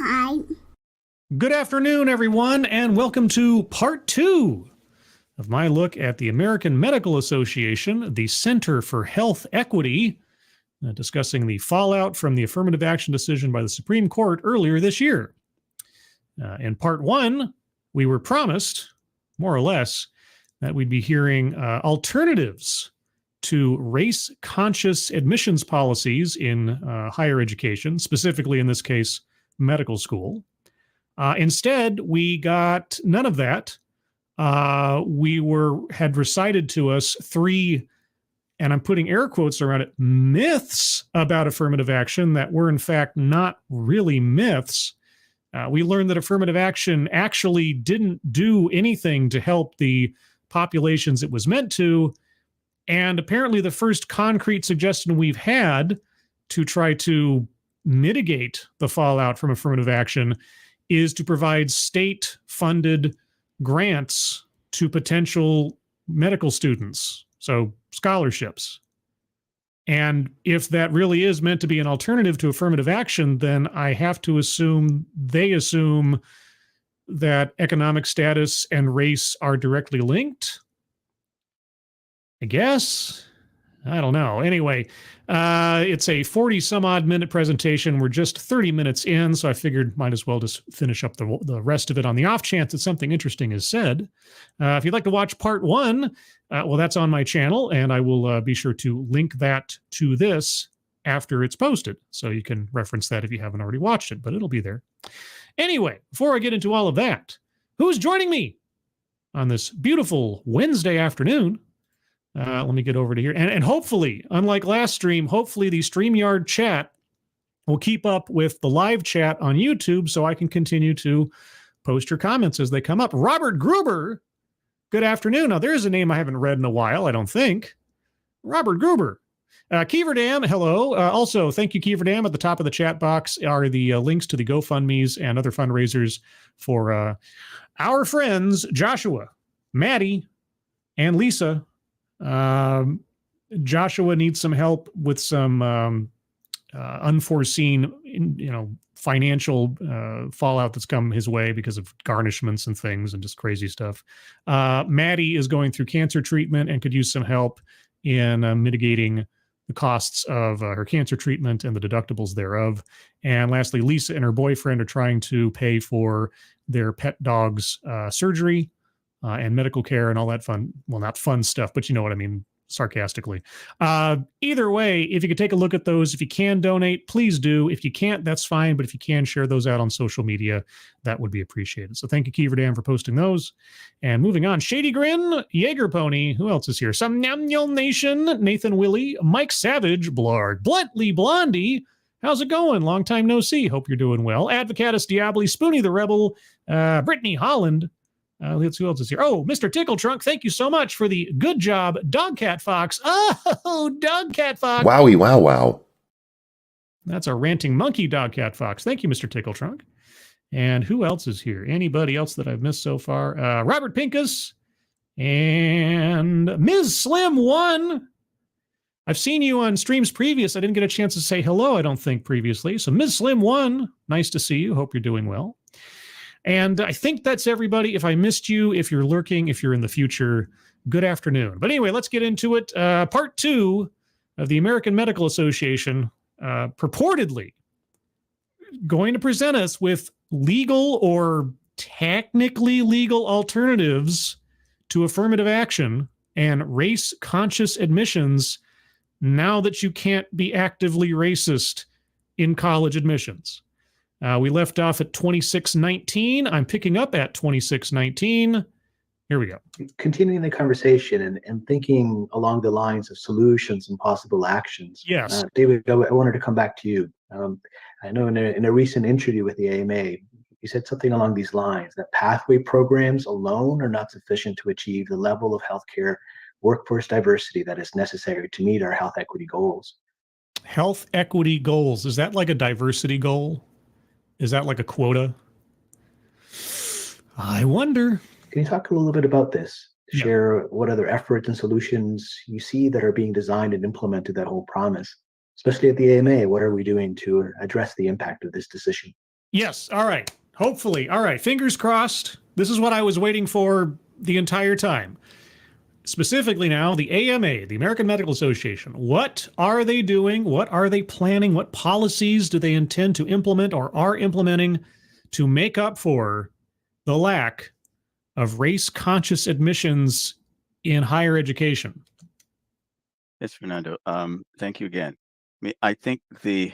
Hi. Good afternoon, everyone, and welcome to part 2 of my look at the American Medical Association, the Center for Health Equity, discussing the fallout from the affirmative action decision by the Supreme Court earlier this year. In part 1, we were promised, more or less, that we'd be hearing alternatives to race-conscious admissions policies in higher education, specifically in this case, medical school. Instead, we got none of that. Had recited to us 3, and I'm putting air quotes around it, myths about affirmative action that were in fact not really myths. We learned that affirmative action actually didn't do anything to help the populations it was meant to. And apparently the first concrete suggestion we've had to try to mitigate the fallout from affirmative action is to provide state-funded grants to potential medical students, so scholarships. And if that really is meant to be an alternative to affirmative action, then I have to assume they assume that economic status and race are directly linked. I guess. I don't know. Anyway, it's a 40-some-odd minute presentation. We're just 30 minutes in, so I figured might as well just finish up the rest of it on the off chance that something interesting is said. If you'd like to watch part 1, well, that's on my channel, and I will be sure to link that to this after it's posted, so you can reference that if you haven't already watched it, but it'll be there. Anyway, before I get into all of that, who's joining me on this beautiful Wednesday afternoon? Let me get over to here. And hopefully, unlike last stream, hopefully the StreamYard chat will keep up with the live chat on YouTube so I can continue to post your comments as they come up. Robert Gruber, good afternoon. Now, there's a name I haven't read in a while, I don't think. Robert Gruber. Keeverdam, hello. Also, thank you, Keeverdam. At the top of the chat box are the links to the GoFundMes and other fundraisers for our friends Joshua, Maddie, and Lisa. Joshua needs some help with some unforeseen, financial fallout that's come his way because of garnishments and things and just crazy stuff. Maddie is going through cancer treatment and could use some help in mitigating the costs of her cancer treatment and the deductibles thereof. And lastly, Lisa and her boyfriend are trying to pay for their pet dog's surgery and medical care and all that fun, well, not fun stuff, but you know what I mean, sarcastically. Either way, if you could take a look at those, if you can donate, please do. If you can't, that's fine. But if you can share those out on social media, that would be appreciated. So thank you, Keeverdam, for posting those. And moving on, Shady Grin, Jaeger Pony, who else is here? Some Namnil Nation, Nathan Willie, Mike Savage, Blard, Blentley Blondie. How's it going? Long time no see. Hope you're doing well. Advocatus Diabli, Spoonie the Rebel, Brittany Holland. Let's see who else is here. Oh, Mr. Tickle Trunk, thank you so much for the good job, Dogcat Fox. Oh, Dogcat Fox. Wowie, wow, wow. That's a ranting monkey, Dogcat Fox. Thank you, Mr. Tickle Trunk. And who else is here? Anybody else that I've missed so far? Robert Pincus and Ms. Slim 1. I've seen you on streams previous. I didn't get a chance to say hello, I don't think, previously. So Ms. Slim 1, nice to see you. Hope you're doing well. And I think that's everybody. If I missed you, if you're lurking, if you're in the future, good afternoon. But anyway, let's get into it. Part 2 of the American Medical Association purportedly going to present us with legal or technically legal alternatives to affirmative action and race-conscious admissions now that you can't be actively racist in college admissions. We left off at 2619. I'm picking up at 2619. Here we go. Continuing the conversation and thinking along the lines of solutions and possible actions. Yes. David, I wanted to come back to you. I know in a recent interview with the AMA, you said something along these lines, that pathway programs alone are not sufficient to achieve the level of healthcare workforce diversity that is necessary to meet our health equity goals. Health equity goals. Is that like a diversity goal? Is that like a quota? I wonder. Can you talk a little bit about this? Yeah. Share what other efforts and solutions you see that are being designed and implemented that whole promise, especially at the AMA. What are we doing to address the impact of this decision? Yes. All right. Hopefully. All right. Fingers crossed. This is what I was waiting for the entire time. Specifically now, the AMA, the American Medical Association. What are they doing? What are they planning? What policies do they intend to implement or are implementing to make up for the lack of race-conscious admissions in higher education? Yes, Fernando. Thank you again. I think the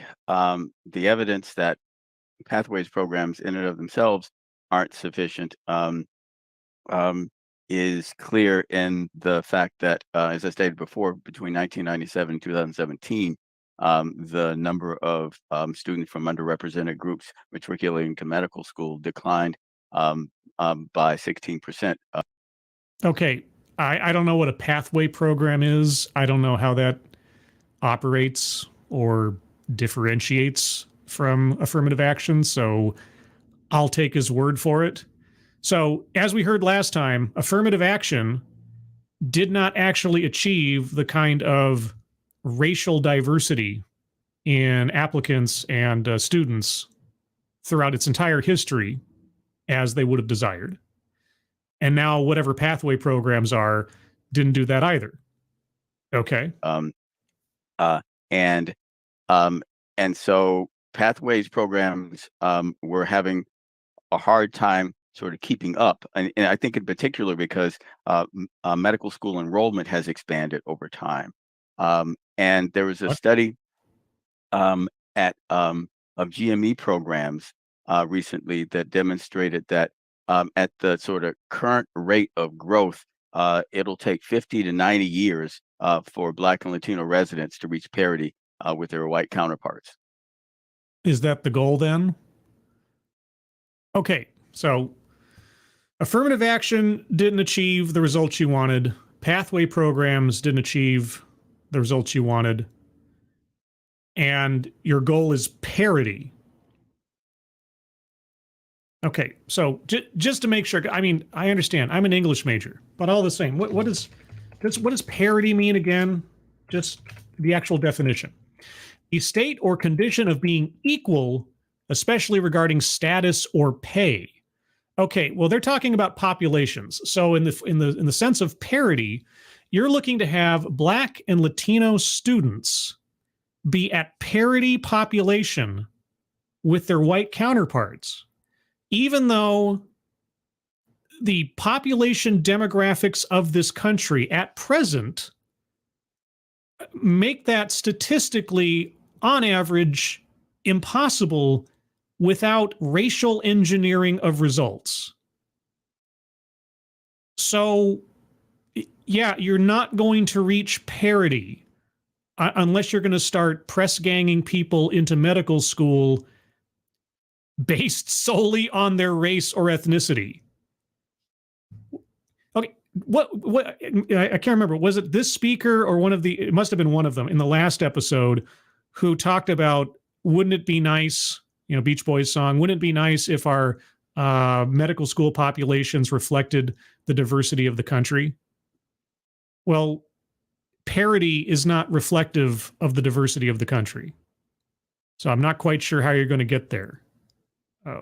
evidence that pathways programs in and of themselves aren't sufficient um, is clear in the fact that, as I stated before, between 1997 and 2017, the number of students from underrepresented groups matriculating to medical school declined by 16%. Okay, I don't know what a pathway program is. I don't know how that operates or differentiates from affirmative action, so I'll take his word for it. So, as we heard last time, affirmative action did not actually achieve the kind of racial diversity in applicants and students throughout its entire history as they would have desired. And now, whatever pathway programs are, didn't do that either. Okay. Um, uh, and um, and so pathways programs were having a hard time sort of keeping up, and I think in particular because medical school enrollment has expanded over time. And there was a What? study at of GME programs recently that demonstrated that at the sort of current rate of growth, it'll take 50 to 90 years for Black and Latino residents to reach parity with their white counterparts. Is that the goal then? Okay, so affirmative action didn't achieve the results you wanted. Pathway programs didn't achieve the results you wanted. And your goal is parity. Okay, so just to make sure, I mean, I understand. I'm an English major, but all the same, what does parity mean again? Just the actual definition. The state or condition of being equal, especially regarding status or pay. Okay, well, they're talking about populations. So in the sense of parity, you're looking to have Black and Latino students be at parity population with their white counterparts, even though the population demographics of this country at present make that statistically, on average, impossible without racial engineering of results. So, yeah, you're not going to reach parity unless you're going to start press ganging people into medical school based solely on their race or ethnicity. Okay, what I can't remember. Was it this speaker or one of the? It must have been one of them in the last episode who talked about, wouldn't it be nice, Beach Boys song, wouldn't it be nice if our medical school populations reflected the diversity of the country? Well, parity is not reflective of the diversity of the country. So I'm not quite sure how you're going to get there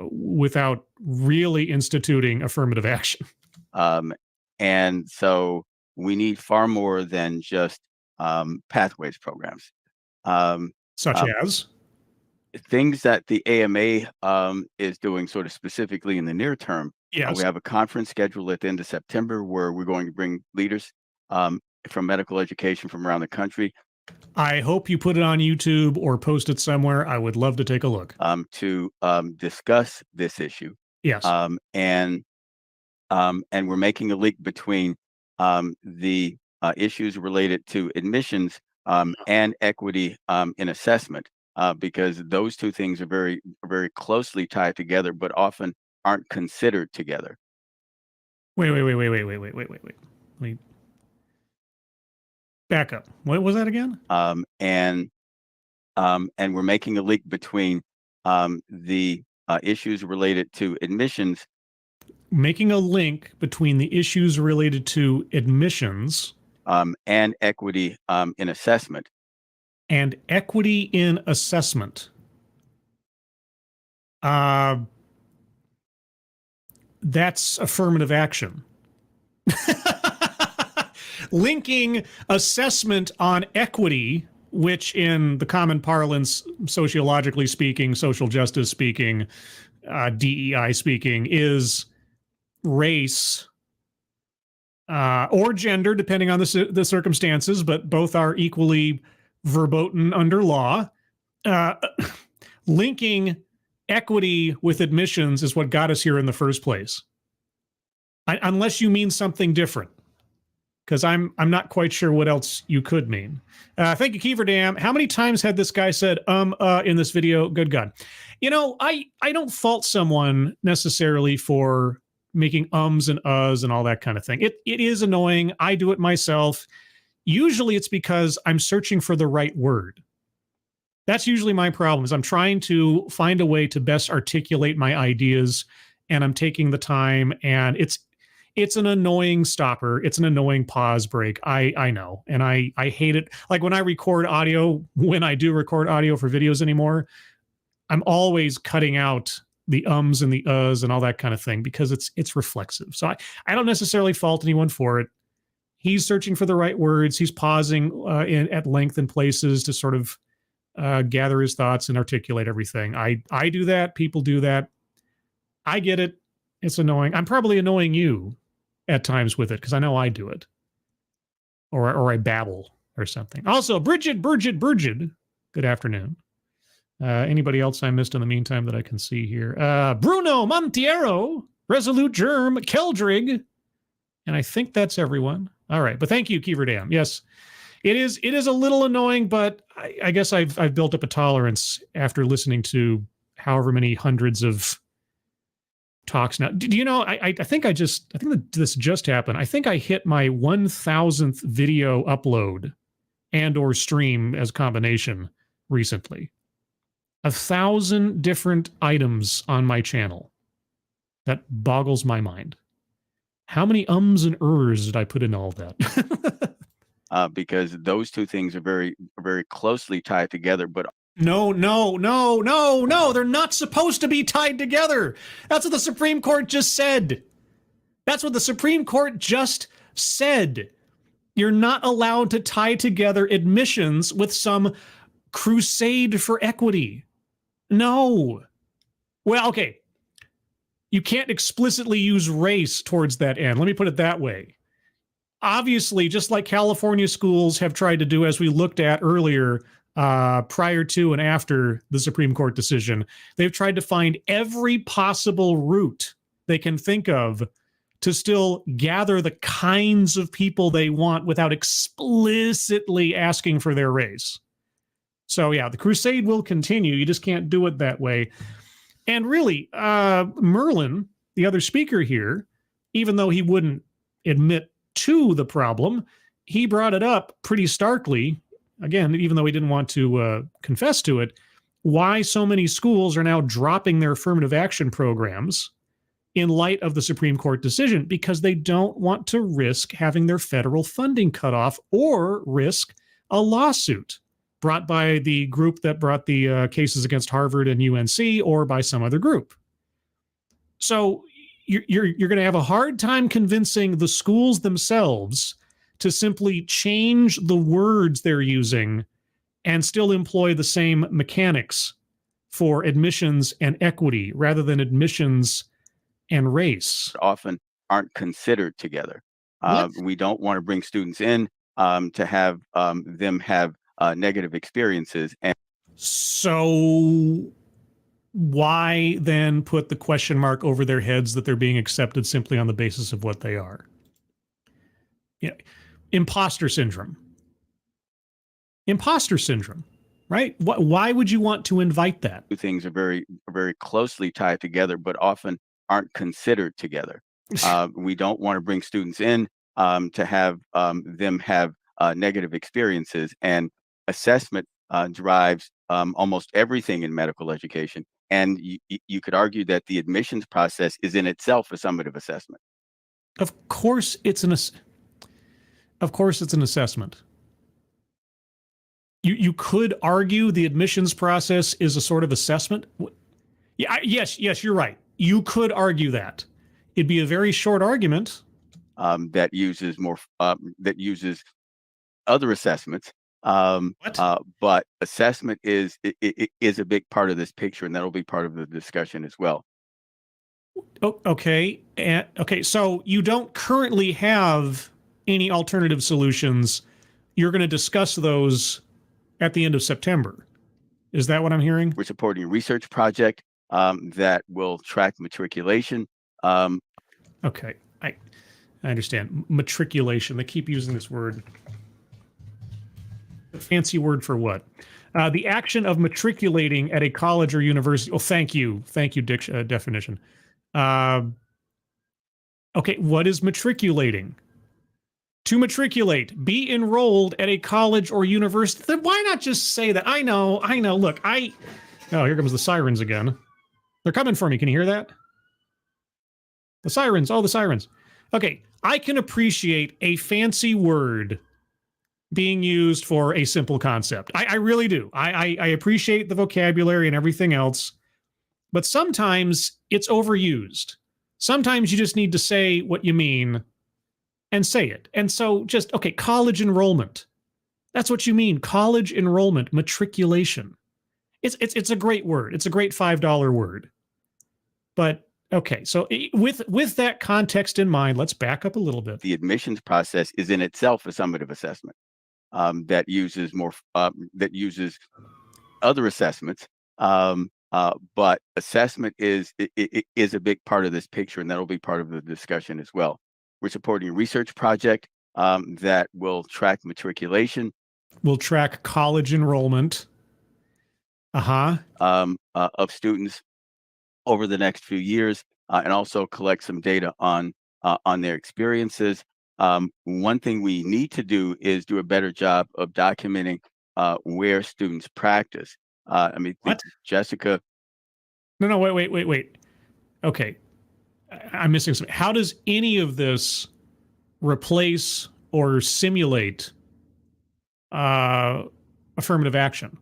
without really instituting affirmative action. And so we need far more than just pathways programs. Such as? Things that the AMA is doing sort of specifically in the near term. Yes. We have a conference scheduled at the end of September where we're going to bring leaders from medical education from around the country. I hope you put it on YouTube or post it somewhere. I would love to take a look. To discuss this issue. Yes. And we're making a link between the issues related to admissions and equity in assessment, because those two things are very, very closely tied together, but often aren't considered together. Wait. Let me back up. What was that again? And we're making a link between the issues related to admissions. Making a link between the issues related to admissions and equity in assessment. And equity in assessment. That's affirmative action. Linking assessment on equity, which in the common parlance, sociologically speaking, social justice speaking, DEI speaking, is race or gender, depending on the circumstances, but both are equally verboten under law. Linking equity with admissions is what got us here in the first place. Unless you mean something different, because I'm not quite sure what else you could mean. Thank you, Kiever Dam. How many times had this guy said in this video? Good God. You know, I don't fault someone necessarily for making ums and uhs and all that kind of thing. It is annoying. I do it myself. Usually it's because I'm searching for the right word. That's usually my problem, is I'm trying to find a way to best articulate my ideas, and I'm taking the time, and it's an annoying stopper. It's an annoying pause break. I know, and I hate it. Like when I record audio, when I do record audio for videos anymore, I'm always cutting out the ums and the uhs and all that kind of thing because it's reflexive. So I don't necessarily fault anyone for it. He's searching for the right words. He's pausing at length in places to sort of gather his thoughts and articulate everything. I do that. People do that. I get it. It's annoying. I'm probably annoying you at times with it because I know I do it. Or I babble or something. Also, Bridget, good afternoon. Anybody else I missed in the meantime that I can see here? Bruno Montiero, Resolute Germ, Keldrig, and I think that's everyone. All right, but thank you, Kiever Dam. Yes, it is a little annoying, but I guess I've built up a tolerance after listening to however many hundreds of talks now. Do you know, I think that this just happened. I think I hit my 1,000th video upload and or stream as combination recently. 1,000 different items on my channel. That boggles my mind. How many ums and ers did I put in all that? Because those two things are very, very closely tied together, but No, they're not supposed to be tied together. That's what the Supreme Court just said. That's what the Supreme Court just said. You're not allowed to tie together admissions with some crusade for equity. No. Well, okay. You can't explicitly use race towards that end. Let me put it that way. Obviously, just like California schools have tried to do, as we looked at earlier, prior to and after the Supreme Court decision, they've tried to find every possible route they can think of to still gather the kinds of people they want without explicitly asking for their race. So yeah, the crusade will continue. You just can't do it that way. And really, Merlin, the other speaker here, even though he wouldn't admit to the problem, he brought it up pretty starkly. Again, even though he didn't want to confess to it, why so many schools are now dropping their affirmative action programs in light of the Supreme Court decision, because they don't want to risk having their federal funding cut off or risk a lawsuit brought by the group that brought the cases against Harvard and UNC, or by some other group. So you're going to have a hard time convincing the schools themselves to simply change the words they're using and still employ the same mechanics for admissions and equity rather than admissions and race. often aren't considered together. We don't want to bring students in to have them have negative experiences. And so why then put the question mark over their heads that they're being accepted simply on the basis of what they are? Yeah. Imposter syndrome. Imposter syndrome, right? Why would you want to invite that? two things are very, very closely tied together, but often aren't considered together. We don't want to bring students in to have them have negative experiences, and assessment drives almost everything in medical education. And you could argue that the admissions process is in itself a summative assessment. Of course, it's an assessment. You could argue the admissions process is a sort of assessment. Yeah, yes, you're right. You could argue that. It'd be a very short argument. That uses that uses other assessments. What? But assessment is a big part of this picture, and that'll be part of the discussion as well. Oh, okay. Okay, so you don't currently have any alternative solutions. You're going to discuss those at the end of September. Is that what I'm hearing? We're supporting a research project that will track matriculation. Okay, I understand. Matriculation. They keep using this word. A fancy word for what? The action of matriculating at a college or university. Oh, thank you. Definition. Okay, what is matriculating? To matriculate, be enrolled at a college or university. Then why not just say that? I know. Look, oh, here comes the sirens again. They're coming for me. Can you hear that? The sirens. Oh, the sirens. Okay, I can appreciate a fancy word being used for a simple concept. I really do. I appreciate the vocabulary and everything else, but sometimes it's overused. Sometimes you just need to say what you mean and say it. And so just, okay, college enrollment. That's what you mean. College enrollment, matriculation. It's a great word. It's a great $5 word. But okay, so with that context in mind, let's back up a little bit. The admissions process is in itself a summative assessment that uses other assessments. But assessment is a big part of this picture, and that'll be part of the discussion as well. We're supporting a research project that will track matriculation. We'll track college enrollment. Of students over the next few years, and also collect some data on their experiences. One thing we need to do is do a better job of documenting where students practice. What? Jessica. No, wait. Okay, I'm missing something. How does any of this replace or simulate affirmative action?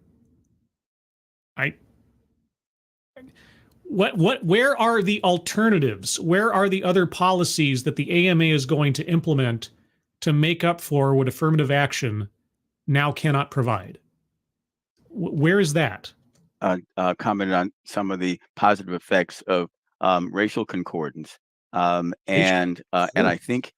Where are the alternatives? Where are the other policies that the AMA is going to implement to make up for what affirmative action now cannot provide? Where is that? Commented on some of the positive effects of racial concordance, and I think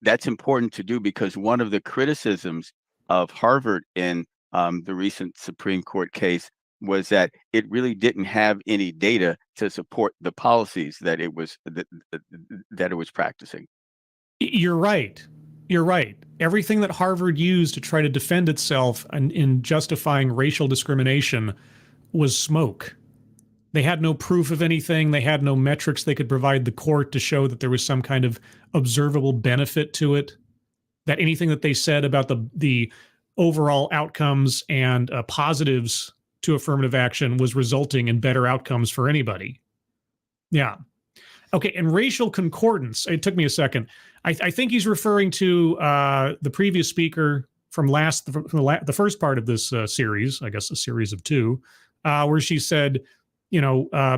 that's important to do, because one of the criticisms of Harvard in the recent Supreme Court case was that it really didn't have any data to support the policies that it was practicing. You're right. Everything that Harvard used to try to defend itself in justifying racial discrimination was smoke. They had no proof of anything. They had no metrics they could provide the court to show that there was some kind of observable benefit to it, that anything that they said about the overall outcomes and positives to affirmative action was resulting in better outcomes for anybody. Yeah. Okay, and racial concordance. It took me a second. I think he's referring to the previous speaker from the first part of this series, I guess a series of two, where she said,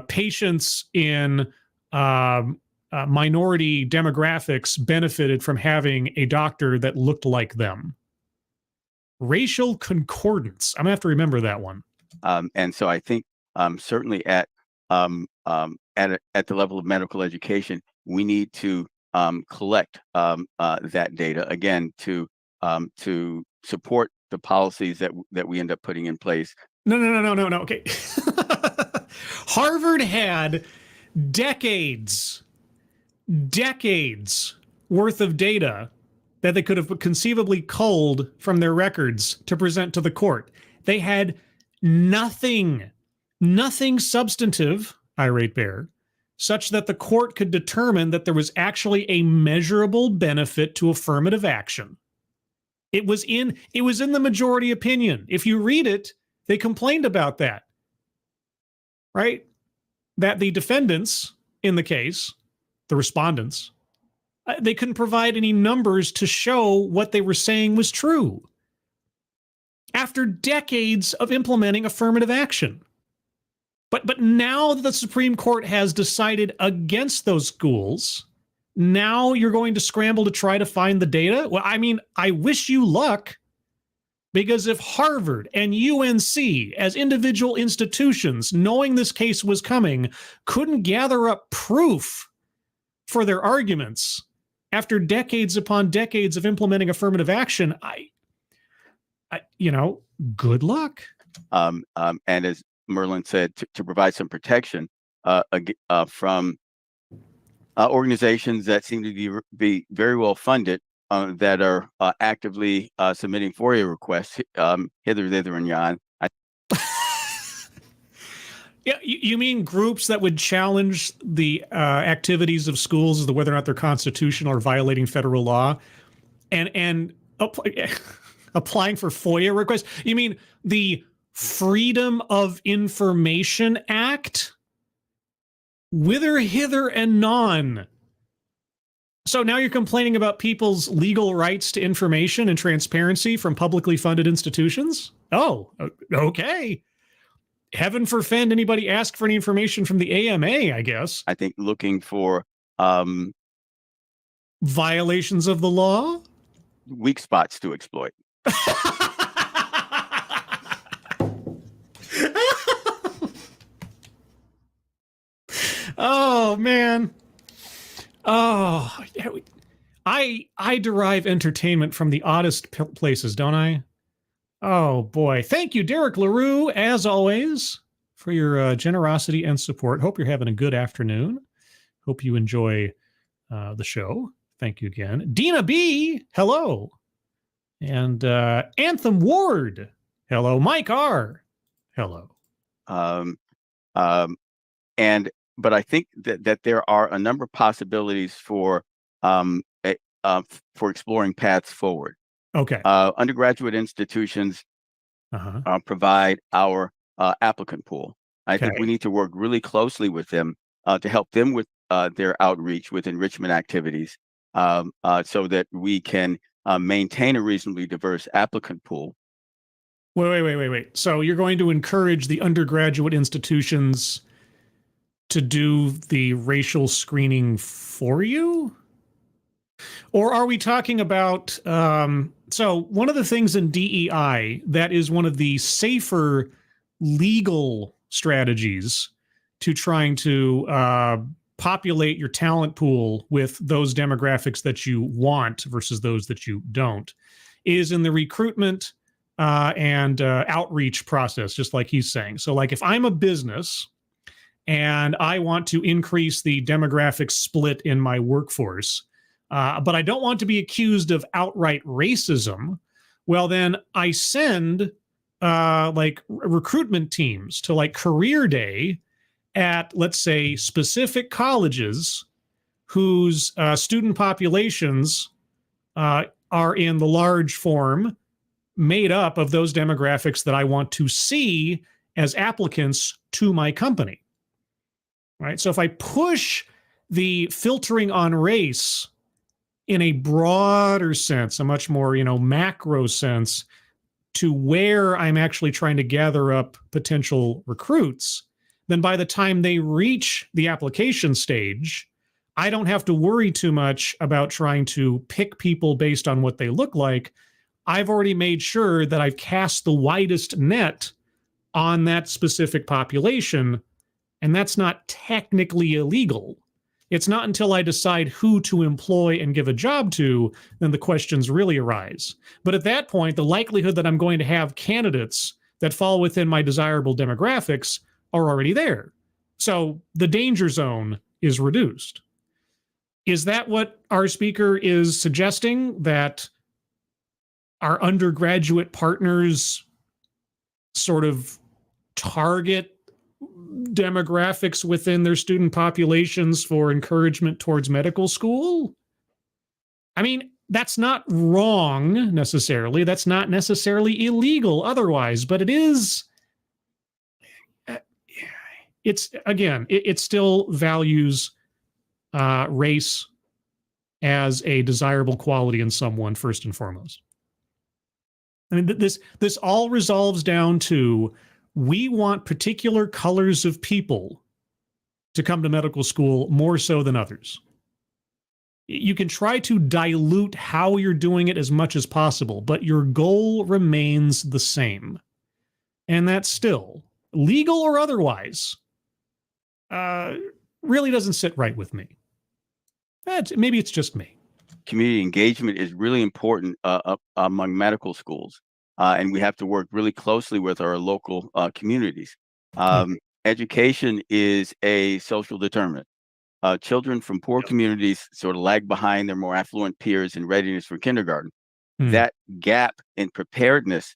patients in minority demographics benefited from having a doctor that looked like them. Racial concordance. I'm gonna have to remember that one. And so I think certainly at the level of medical education, we need to collect that data again to support the policies that we end up putting in place. No. Okay. Harvard had decades worth of data that they could have conceivably culled from their records to present to the court. They had nothing substantive, irate bear, such that the court could determine that there was actually a measurable benefit to affirmative action. It was in the majority opinion. If you read it, they complained about that, right? That the defendants in the case, the respondents, they couldn't provide any numbers to show what they were saying was true after decades of implementing affirmative action. But now that the Supreme Court has decided against those schools, now you're going to scramble to try to find the data? Well, I mean, I wish you luck, because if Harvard and UNC, as individual institutions, knowing this case was coming, couldn't gather up proof for their arguments after decades upon decades of implementing affirmative action, I good luck. And as Merlin said, to provide some protection from organizations that seem to be very well funded, that are actively submitting FOIA requests hither, thither, and yon. Yeah, you mean groups that would challenge the activities of schools as to whether or not they're constitutional or violating federal law, and applying for FOIA requests? You mean the Freedom of Information Act? Whither, hither, and non. So now you're complaining about people's legal rights to information and transparency from publicly funded institutions? Oh, okay. Heaven forfend anybody ask for any information from the AMA, I guess. I think looking for violations of the law? Weak spots to exploit. Oh, man. Oh, I derive entertainment from the oddest places, don't I? Oh, boy. Thank you, Derek LaRue, as always, for your generosity and support. Hope you're having a good afternoon. Hope you enjoy the show. Thank you again. Dina B, hello. And Anthem Ward, hello. Mike R, hello. But I think that there are a number of possibilities for exploring paths forward. Okay. Undergraduate institutions provide our applicant pool. I think we need to work really closely with them to help them with their outreach with enrichment activities, so that we can maintain a reasonably diverse applicant pool. Wait. So you're going to encourage the undergraduate institutions to do the racial screening for you? Or are we talking about, so one of the things in DEI that is one of the safer legal strategies to trying to populate your talent pool with those demographics that you want versus those that you don't is in the recruitment and outreach process, just like he's saying. So like if I'm a business and I want to increase the demographic split in my workforce, but I don't want to be accused of outright racism, well, then I send like recruitment teams to like career day at, let's say, specific colleges whose student populations are in the large form made up of those demographics that I want to see as applicants to my company. Right. So if I push the filtering on race in a broader sense, a much more, macro sense, to where I'm actually trying to gather up potential recruits, then by the time they reach the application stage, I don't have to worry too much about trying to pick people based on what they look like. I've already made sure that I've cast the widest net on that specific population. And that's not technically illegal. It's not until I decide who to employ and give a job to, then the questions really arise. But at that point, the likelihood that I'm going to have candidates that fall within my desirable demographics are already there. So the danger zone is reduced. Is that what our speaker is suggesting, that our undergraduate partners sort of target demographics within their student populations for encouragement towards medical school? I mean, that's not wrong necessarily. That's not necessarily illegal otherwise, but it is, it still values race as a desirable quality in someone first and foremost. I mean, this all resolves down to we want particular colors of people to come to medical school more so than others. You can try to dilute how you're doing it as much as possible, but your goal remains the same. And that's still, legal or otherwise, really doesn't sit right with me. Maybe it's just me. Community engagement is really important among medical schools, and we have to work really closely with our local communities. Education is a social determinant. Children from poor communities sort of lag behind their more affluent peers in readiness for kindergarten. That gap in preparedness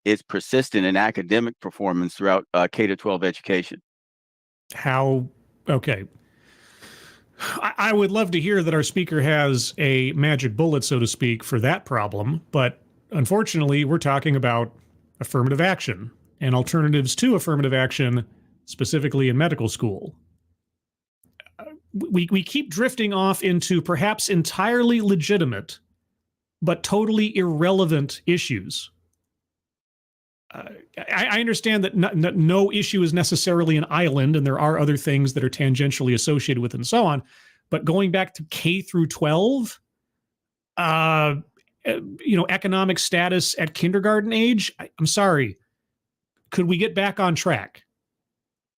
is persistent in academic performance throughout K-12 education. How? Okay. I would love to hear that our speaker has a magic bullet, so to speak, for that problem, but unfortunately, we're talking about affirmative action and alternatives to affirmative action, specifically in medical school. We keep drifting off into perhaps entirely legitimate, but totally irrelevant issues. I understand that no issue is necessarily an island, and there are other things that are tangentially associated with it and so on. But going back to K through 12, economic status at kindergarten age, I'm sorry. Could we get back on track?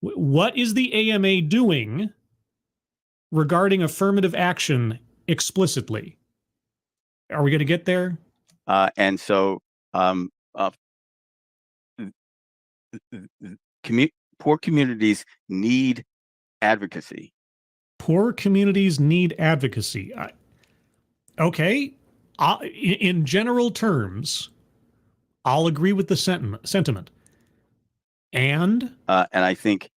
What is the AMA doing regarding affirmative action explicitly? Are we going to get there? And so poor communities need advocacy. Poor communities need advocacy. Okay. In general terms, I'll agree with the sentiment. And I think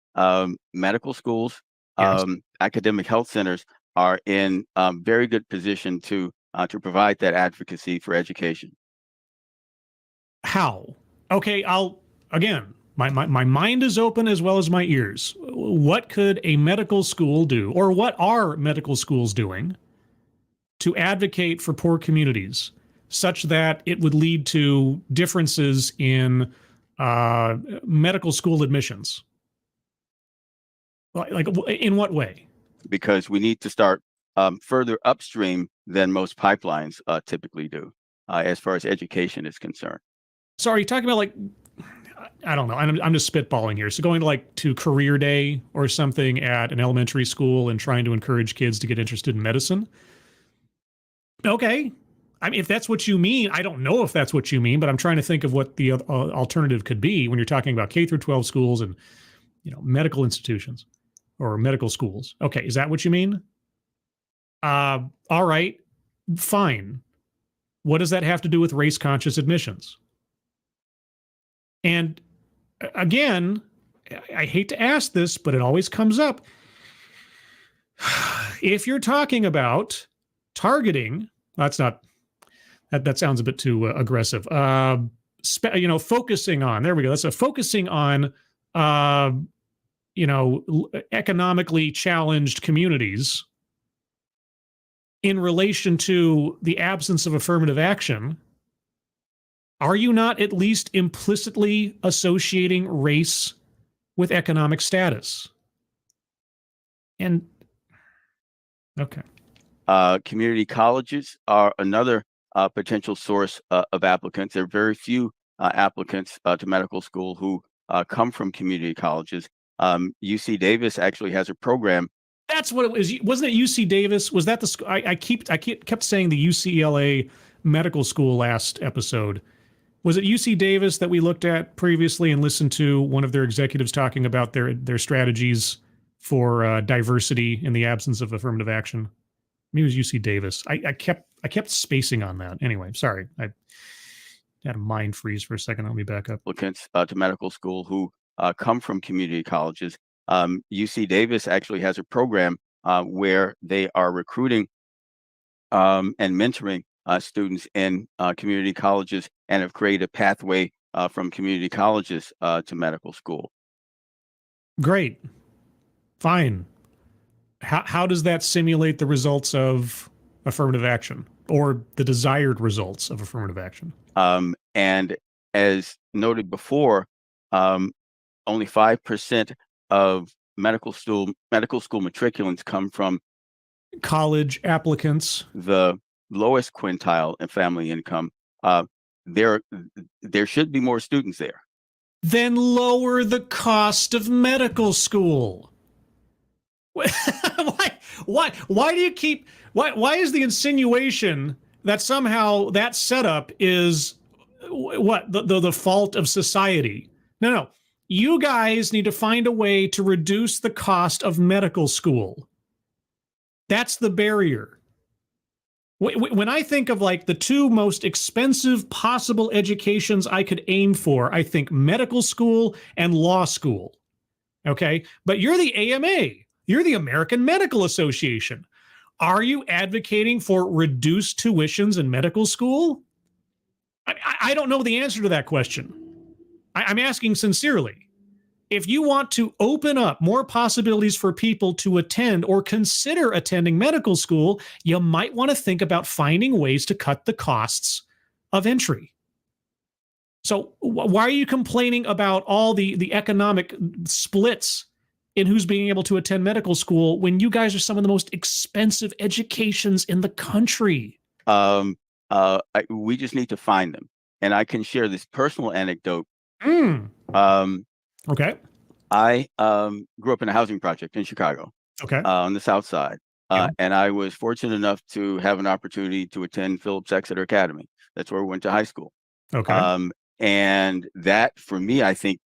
medical schools, yes. academic health centers are in very good position to provide that advocacy for education. How? Okay, again, my mind is open as well as my ears. What could a medical school do, or what are medical schools doing to advocate for poor communities such that it would lead to differences in medical school admissions? Like, in what way? Because we need to start further upstream than most pipelines typically do, as far as education is concerned. So are you talking about, like, I don't know, I'm just spitballing here. So going to career day or something at an elementary school and trying to encourage kids to get interested in medicine? Okay. I mean, if that's what you mean, I don't know if that's what you mean, but I'm trying to think of what the alternative could be when you're talking about K through 12 schools and, medical institutions or medical schools. Okay. Is that what you mean? All right, fine. What does that have to do with race conscious admissions? And again, I hate to ask this, but it always comes up. If you're talking about targeting, that sounds a bit too aggressive. Focusing on, there we go. That's focusing on, economically challenged communities in relation to the absence of affirmative action. Are you not at least implicitly associating race with economic status? And okay. Community colleges are another potential source of applicants. There are very few applicants to medical school who come from community colleges. UC Davis actually has a program. That's what it was. Wasn't it UC Davis? Was that the? I kept saying the UCLA medical school last episode. Was it UC Davis that we looked at previously and listened to one of their executives talking about their strategies for diversity in the absence of affirmative action? Maybe it was UC Davis. I kept spacing on that. Anyway, sorry. I had a mind freeze for a second. Let me back up. Applicants to medical school who come from community colleges. UC Davis actually has a program where they are recruiting and mentoring students in community colleges and have created a pathway from community colleges to medical school. Great. Fine. How does that simulate the results of affirmative action or the desired results of affirmative action? And as noted before, only 5% of medical school matriculants come from college applicants. The lowest quintile in family income. There should be more students there. Then lower the cost of medical school. Why do you keep, why is the insinuation that somehow that setup is the fault of society? No. You guys need to find a way to reduce the cost of medical school. That's the barrier. When I think of like the two most expensive possible educations I could aim for, I think medical school and law school. Okay? But you're the AMA. You're the American Medical Association. Are you advocating for reduced tuitions in medical school? I don't know the answer to that question. I'm asking sincerely. If you want to open up more possibilities for people to attend or consider attending medical school, you might want to think about finding ways to cut the costs of entry. So why are you complaining about all the economic splits in who's being able to attend medical school when you guys are some of the most expensive educations in the country? We just need to find them. And I can share this personal anecdote. Okay. I grew up in a housing project in Chicago. Okay. On the South Side. And I was fortunate enough to have an opportunity to attend Phillips Exeter Academy. That's where we went to high school. Okay. And that, for me, I think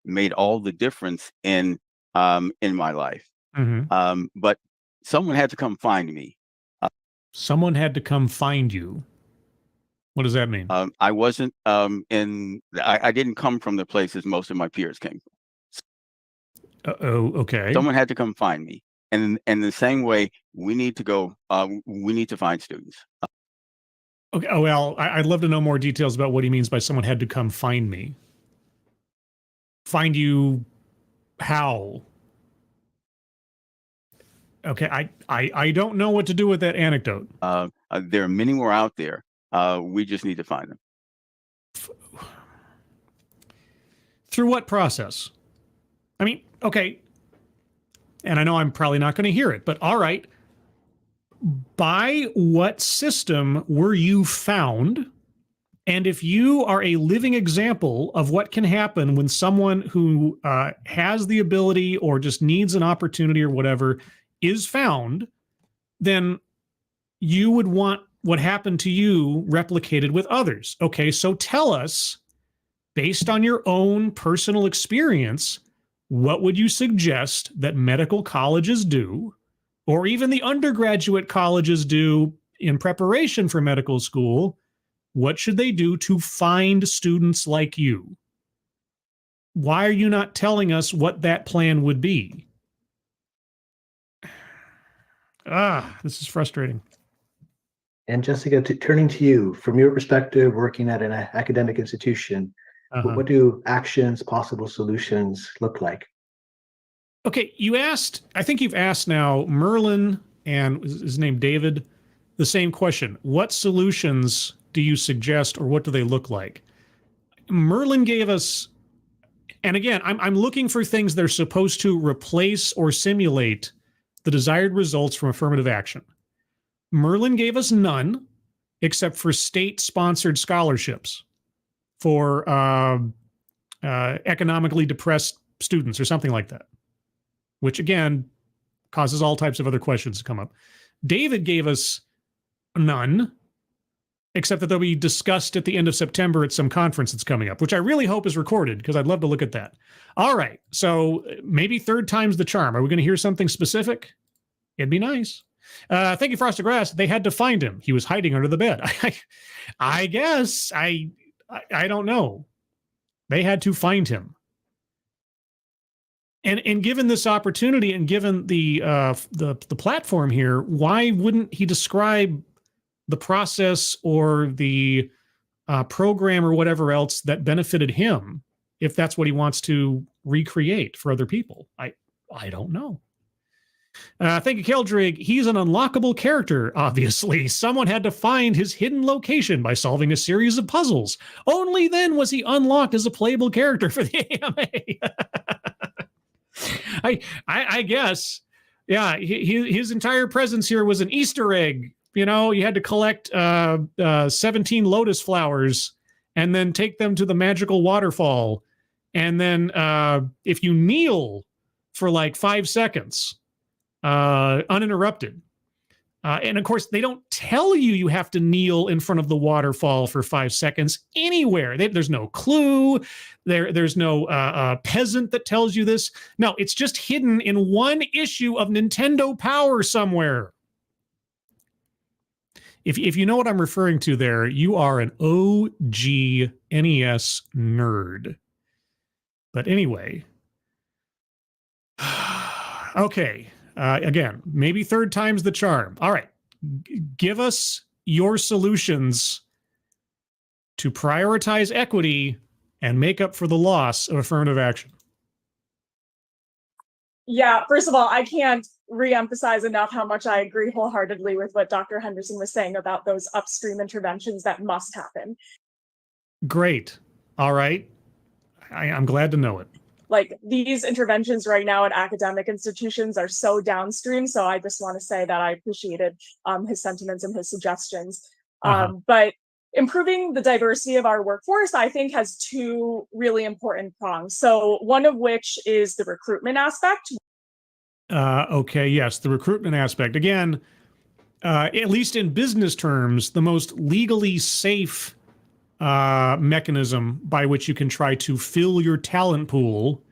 made all the difference in my life. Mm-hmm. But someone had to come find me. Someone had to come find you. What does that mean? I wasn't I didn't come from the places most of my peers came from. Okay. Someone had to come find me. And in the same way, we need to go, we need to find students. Okay. Oh, well, I'd love to know more details about what he means by someone had to come find me. Find you how? Okay, I don't know what to do with that anecdote. There are many more out there. We just need to find them. Through what process? I mean, okay, and I know I'm probably not going to hear it, but all right. By what system were you found? And if you are a living example of what can happen when someone who has the ability or just needs an opportunity or whatever is found, then you would want what happened to you replicated with others. Okay, so tell us, based on your own personal experience, what would you suggest that medical colleges do, or even the undergraduate colleges do in preparation for medical school? What should they do to find students like you? Why are you not telling us what that plan would be? This is frustrating. And Jessica, turning to you, from your perspective, working at an academic institution, what do actions, possible solutions look like? Okay, you asked, I think you've asked now Merlin and his name David, the same question. What solutions do you suggest, or what do they look like? Merlin gave us, and again, I'm looking for things that are supposed to replace or simulate the desired results from affirmative action. Merlin gave us none, except for state-sponsored scholarships for economically depressed students or something like that, which again causes all types of other questions to come up. David gave us none, except that they'll be discussed at the end of September at some conference that's coming up, which I really hope is recorded because I'd love to look at that. All right, so maybe third time's the charm. Are we going to hear something specific? It'd be nice. Thank you, Frosted Grass. They had to find him. He was hiding under the bed. I guess. I don't know. They had to find him. And given this opportunity and given the platform here, why wouldn't he describe the process or the program or whatever else that benefited him, if that's what he wants to recreate for other people? I don't know. Thank you, Keldrig. He's an unlockable character, obviously. Someone had to find his hidden location by solving a series of puzzles. Only then was he unlocked as a playable character for the AMA. I guess. Yeah, his entire presence here was an Easter egg. You know, you had to collect 17 lotus flowers and then take them to the magical waterfall. And then if you kneel for like 5 seconds, uninterrupted. And of course, they don't tell you have to kneel in front of the waterfall for 5 seconds anywhere. There's no clue. There's no peasant that tells you this. No, it's just hidden in one issue of Nintendo Power somewhere. If you know what I'm referring to there, you are an OG NES nerd. But anyway, okay. Again, maybe third time's the charm. All right. Give us your solutions to prioritize equity and make up for the loss of affirmative action. Yeah, first of all, I can't reemphasize enough how much I agree wholeheartedly with what Dr. Henderson was saying about those upstream interventions that must happen. Great. All right. I'm glad to know it. Like, these interventions right now at academic institutions are so downstream. So I just want to say that I appreciated his sentiments and his suggestions. But improving the diversity of our workforce, I think, has two really important prongs. So one of which is the recruitment aspect. Okay, yes, the recruitment aspect. Again, at least in business terms, the most legally safe mechanism by which you can try to fill your talent pool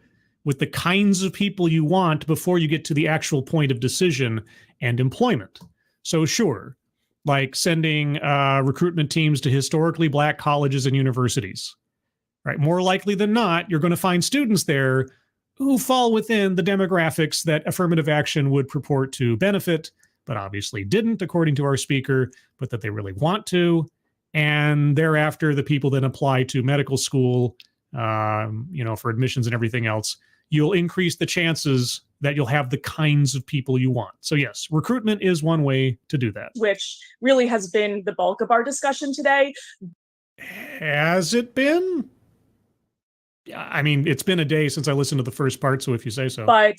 with the kinds of people you want before you get to the actual point of decision and employment. So sure, like sending recruitment teams to historically black colleges and universities, right? More likely than not, you're going to find students there who fall within the demographics that affirmative action would purport to benefit, but obviously didn't, according to our speaker, but that they really want to. And thereafter, the people that apply to medical school, for admissions and everything else, you'll increase the chances that you'll have the kinds of people you want. So yes, recruitment is one way to do that. Which really has been the bulk of our discussion today. Has it been? I mean, it's been a day since I listened to the first part, so if you say so. But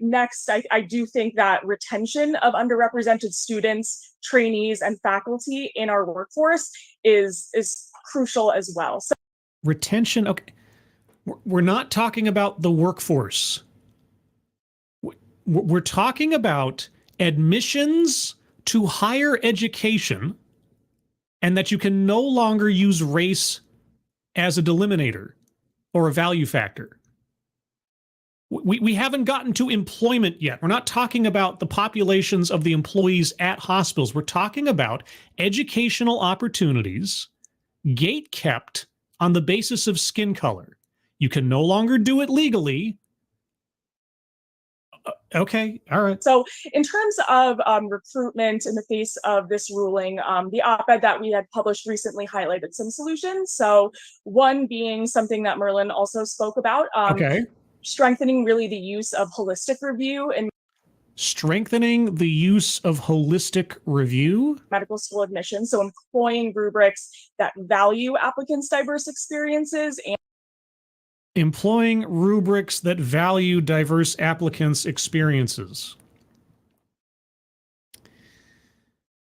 next, I do think that retention of underrepresented students, trainees, and faculty in our workforce is crucial as well. So retention, okay. We're not talking about the workforce. We're talking about admissions to higher education, and that you can no longer use race as a delimiter or a value factor. We haven't gotten to employment yet. We're not talking about the populations of the employees at hospitals. We're talking about educational opportunities gate kept on the basis of skin color. You can no longer do it legally. Okay, all right. So in terms of recruitment in the face of this ruling, the op-ed that we had published recently highlighted some solutions. So one being something that Merlin also spoke about, strengthening really the use of holistic review and strengthening the use of holistic review. Medical school admissions. So employing rubrics that value applicants' diverse experiences and employing rubrics that value diverse applicants' experiences.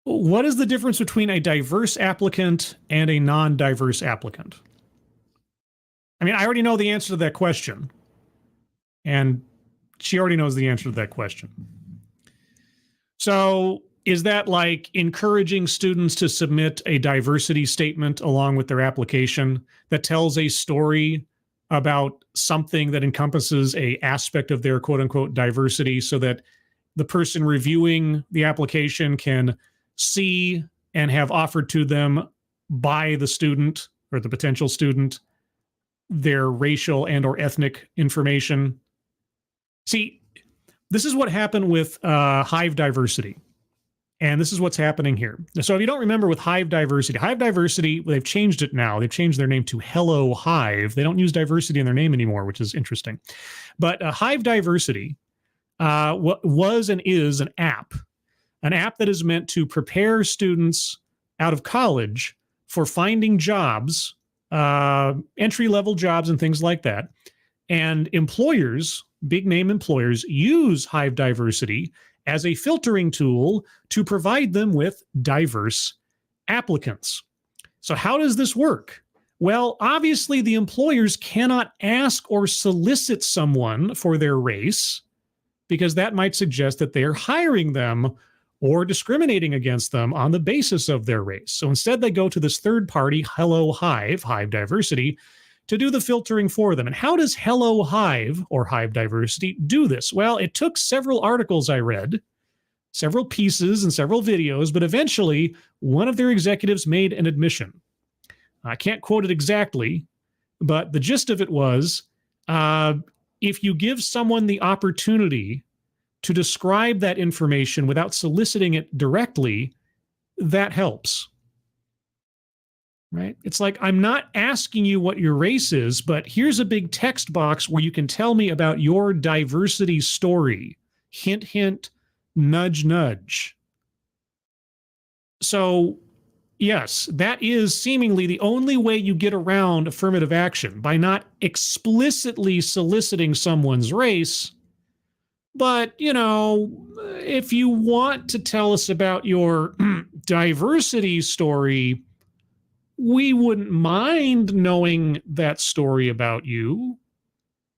What is the difference between a diverse applicant and a non-diverse applicant? I mean, I already know the answer to that question. And she already knows the answer to that question. So is that like encouraging students to submit a diversity statement along with their application that tells a story about something that encompasses a aspect of their quote unquote diversity so that the person reviewing the application can see and have offered to them by the student or the potential student their racial and or ethnic information? See, this is what happened with Hive diversity. And this is what's happening here. So if you don't remember with Hive diversity, they've changed it now. They've changed their name to Hello Hive. They don't use diversity in their name anymore, which is interesting. But Hive diversity was and is an app that is meant to prepare students out of college for finding jobs, entry-level jobs and things like that. And employers, big name employers, use Hive Diversity as a filtering tool to provide them with diverse applicants. So how does this work? Well, obviously the employers cannot ask or solicit someone for their race, because that might suggest that they're hiring them or discriminating against them on the basis of their race. So instead they go to this third party, Hello Hive, Hive Diversity, to do the filtering for them. And how does Hello Hive or Hive Diversity do this? Well, it took several articles I read, several pieces and several videos, but eventually one of their executives made an admission. I can't quote it exactly, but the gist of it was, if you give someone the opportunity to describe that information without soliciting it directly, that helps. Right? It's like, I'm not asking you what your race is, but here's a big text box where you can tell me about your diversity story. Hint, hint, nudge, nudge. So, yes, that is seemingly the only way you get around affirmative action, by not explicitly soliciting someone's race. But, if you want to tell us about your diversity story, we wouldn't mind knowing that story about you.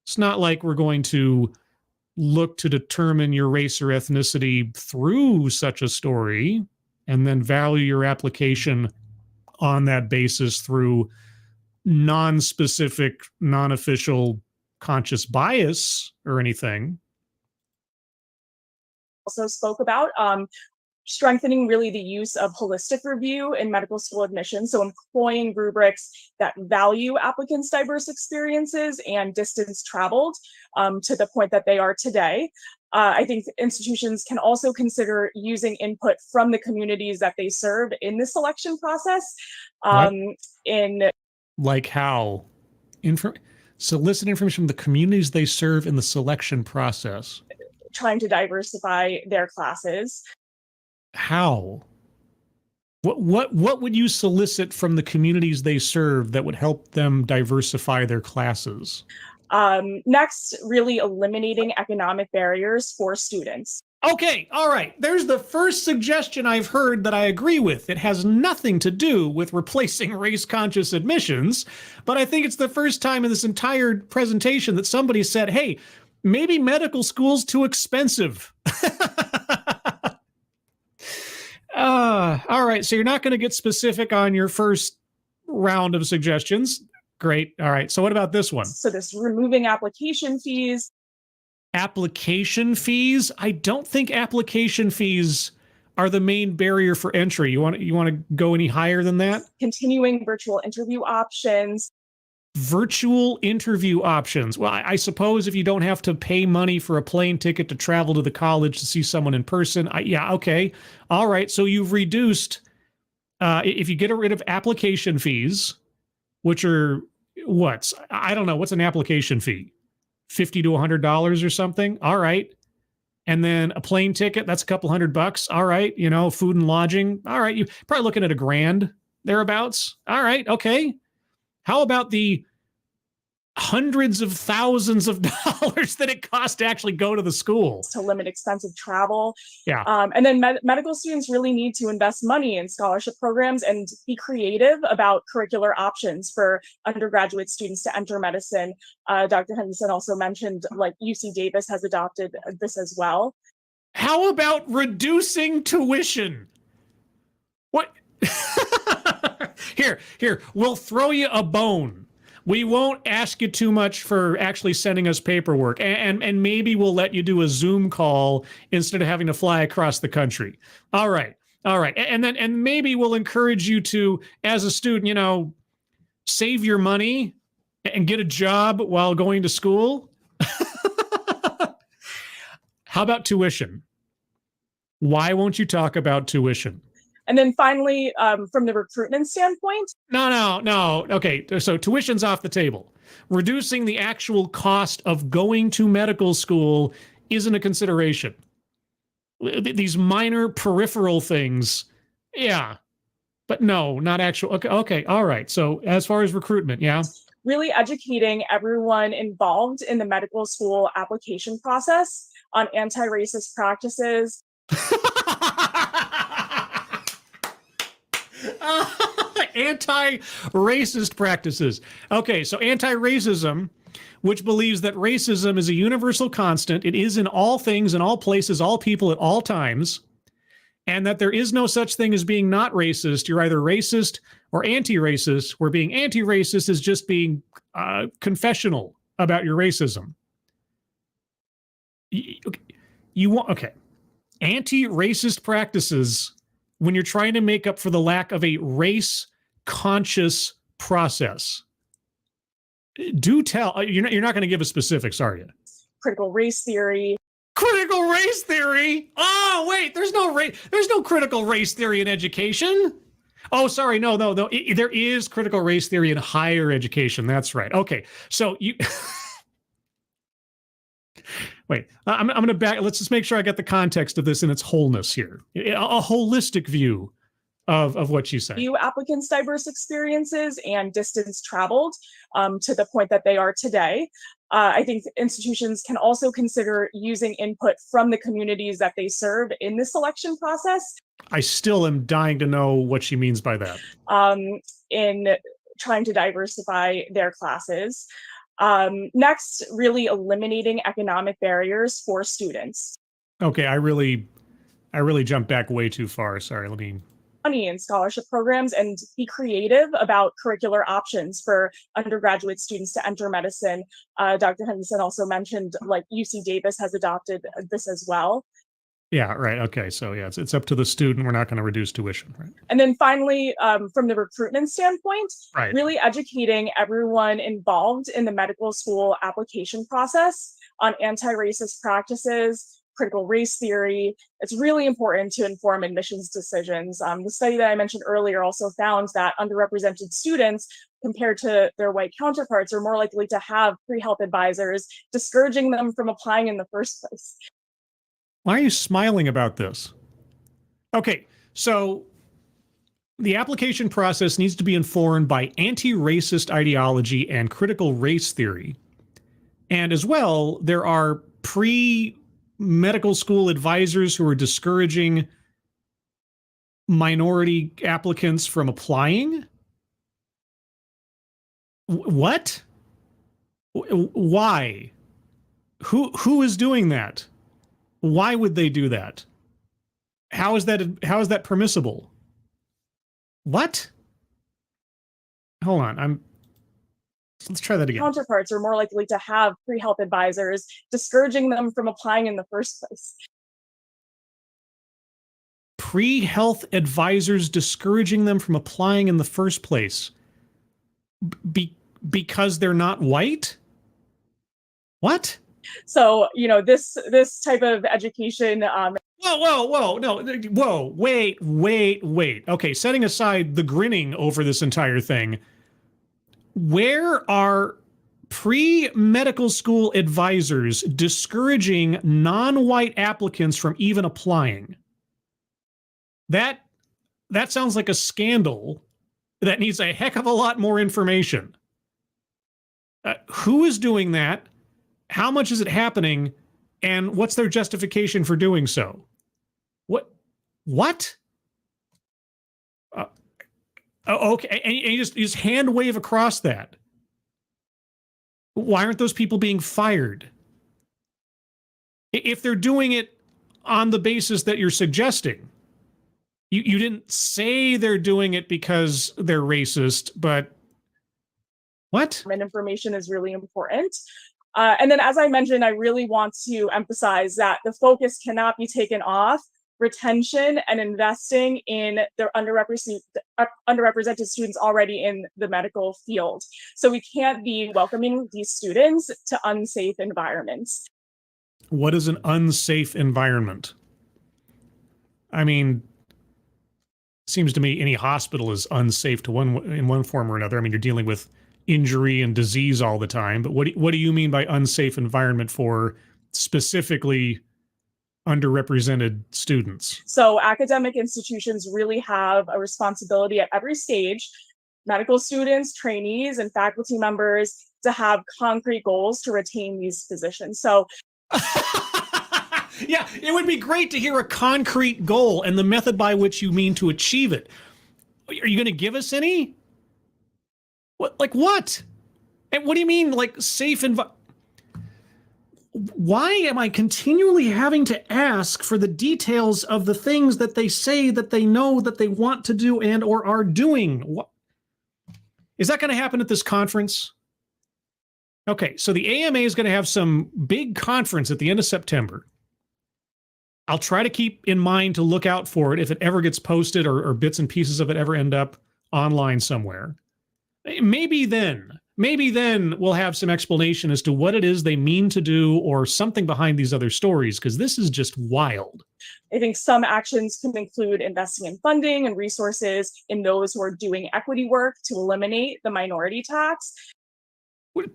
It's not like we're going to look to determine your race or ethnicity through such a story and then value your application on that basis through non-specific, non-official conscious bias or anything. Also spoke about strengthening really the use of holistic review in medical school admissions. So employing rubrics that value applicants' diverse experiences and distance traveled to the point that they are today. I think institutions can also consider using input from the communities that they serve in the selection process. Like how? Solicit information from the communities they serve in the selection process. Trying to diversify their classes. How? What would you solicit from the communities they serve that would help them diversify their classes? Next, really eliminating economic barriers for students. Okay, all right. There's the first suggestion I've heard that I agree with. It has nothing to do with replacing race-conscious admissions, but I think it's the first time in this entire presentation that somebody said, hey, maybe medical school's too expensive. All right, so you're not going to get specific on your first round of suggestions. Great. All right, so what about this one? So this removing application fees. Application fees? I don't think application fees are the main barrier for entry. You want to go any higher than that? Continuing virtual interview options. Virtual interview options. Well, I suppose if you don't have to pay money for a plane ticket to travel to the college to see someone in person. Yeah, okay. All right. So you've reduced, if you get rid of application fees, which are I don't know, what's an application fee? $50 to $100 or something? All right. And then a plane ticket, that's a couple $100. All right. Food and lodging. All right. You're probably looking at $1,000 thereabouts. All right. Okay. How about the hundreds of thousands of dollars that it costs to actually go to the school? To limit expensive travel. Yeah. And then medical students really need to invest money in scholarship programs and be creative about curricular options for undergraduate students to enter medicine. Dr. Henderson also mentioned, like, UC Davis has adopted this as well. How about reducing tuition? What? Here, we'll throw you a bone. We won't ask you too much for actually sending us paperwork, and maybe we'll let you do a Zoom call instead of having to fly across the country. All right. And maybe we'll encourage you to, as a student, save your money and get a job while going to school. How about tuition? Why won't you talk about tuition? And then finally, from the recruitment standpoint. No. Okay, so tuition's off the table. Reducing the actual cost of going to medical school isn't a consideration. These minor peripheral things, yeah, but no, not actual. Okay, all right. So as far as recruitment, yeah. Really educating everyone involved in the medical school application process on anti-racist practices. Anti-racist practices. Okay, so anti-racism, which believes that racism is a universal constant. It is in all things, in all places, all people at all times, and that there is no such thing as being not racist. You're either racist or anti-racist, where being anti-racist is just being confessional about your racism. You want, okay, anti-racist practices when you're trying to make up for the lack of a race-conscious process. Do tell. You're not going to give us specifics, are you? Critical race theory. Critical race theory? Oh, wait, there's no critical race theory in education. Oh, sorry, no. There is critical race theory in higher education. That's right. Okay, so you... Wait, I'm going to back. Let's just make sure I get the context of this in its wholeness here. A holistic view of what you say. View applicants' diverse experiences and distance traveled to the point that they are today. I think institutions can also consider using input from the communities that they serve in the selection process. I still am dying to know what she means by that. In trying to diversify their classes. Next, really eliminating economic barriers for students. Okay, I really jumped back way too far. Sorry, let me... Money and scholarship programs, and be creative about curricular options for undergraduate students to enter medicine. Dr. Henderson also mentioned, like, UC Davis has adopted this as well. Yeah, right. Okay, so yeah, it's up to the student. We're not going to reduce tuition, right? And then finally, from the recruitment standpoint, right, really educating everyone involved in the medical school application process on anti-racist practices, critical race theory. It's really important to inform admissions decisions. The study that I mentioned earlier also found that underrepresented students compared to their white counterparts are more likely to have pre-health advisors, discouraging them from applying in the first place. Why are you smiling about this? Okay, so the application process needs to be informed by anti-racist ideology and critical race theory. And as well, there are pre-medical school advisors who are discouraging minority applicants from applying. What? Why? Who is doing that? Why would they do that? How is that permissible? What? Hold on, let's try that again. Counterparts are more likely to have pre-health advisors, discouraging them from applying in the first place. Pre-health advisors discouraging them from applying in the first place. Because they're not white? What? So, this type of education. Whoa, no, whoa, wait. Okay, setting aside the grinning over this entire thing, where are pre-medical school advisors discouraging non-white applicants from even applying? That sounds like a scandal that needs a heck of a lot more information. Who is doing that? How much is it happening? And what's their justification for doing so? What? Okay, and you just hand wave across that. Why aren't those people being fired? If they're doing it on the basis that you're suggesting, you didn't say they're doing it because they're racist, but what? Information is really important. And then, as I mentioned, I really want to emphasize that the focus cannot be taken off retention and investing in their underrepresented students already in the medical field. So we can't be welcoming these students to unsafe environments. What is an unsafe environment? I mean, seems to me any hospital is unsafe in one form or another. I mean, you're dealing with injury and disease all the time, but what do you mean by unsafe environment for specifically underrepresented students? So academic institutions really have a responsibility at every stage, medical students, trainees, and faculty members, to have concrete goals to retain these positions. So yeah, it would be great to hear a concrete goal and the method by which you mean to achieve it. Are you going to give us any? What, like what? And what do you mean, like safe Why am I continually having to ask for the details of the things that they say that they know that they want to do and or are doing? What? Is that going to happen at this conference? Okay, so the AMA is going to have some big conference at the end of September. I'll try to keep in mind to look out for it if it ever gets posted or bits and pieces of it ever end up online somewhere. Maybe then we'll have some explanation as to what it is they mean to do or something behind these other stories, because this is just wild. I think some actions can include investing in funding and resources in those who are doing equity work to eliminate the minority tax. What?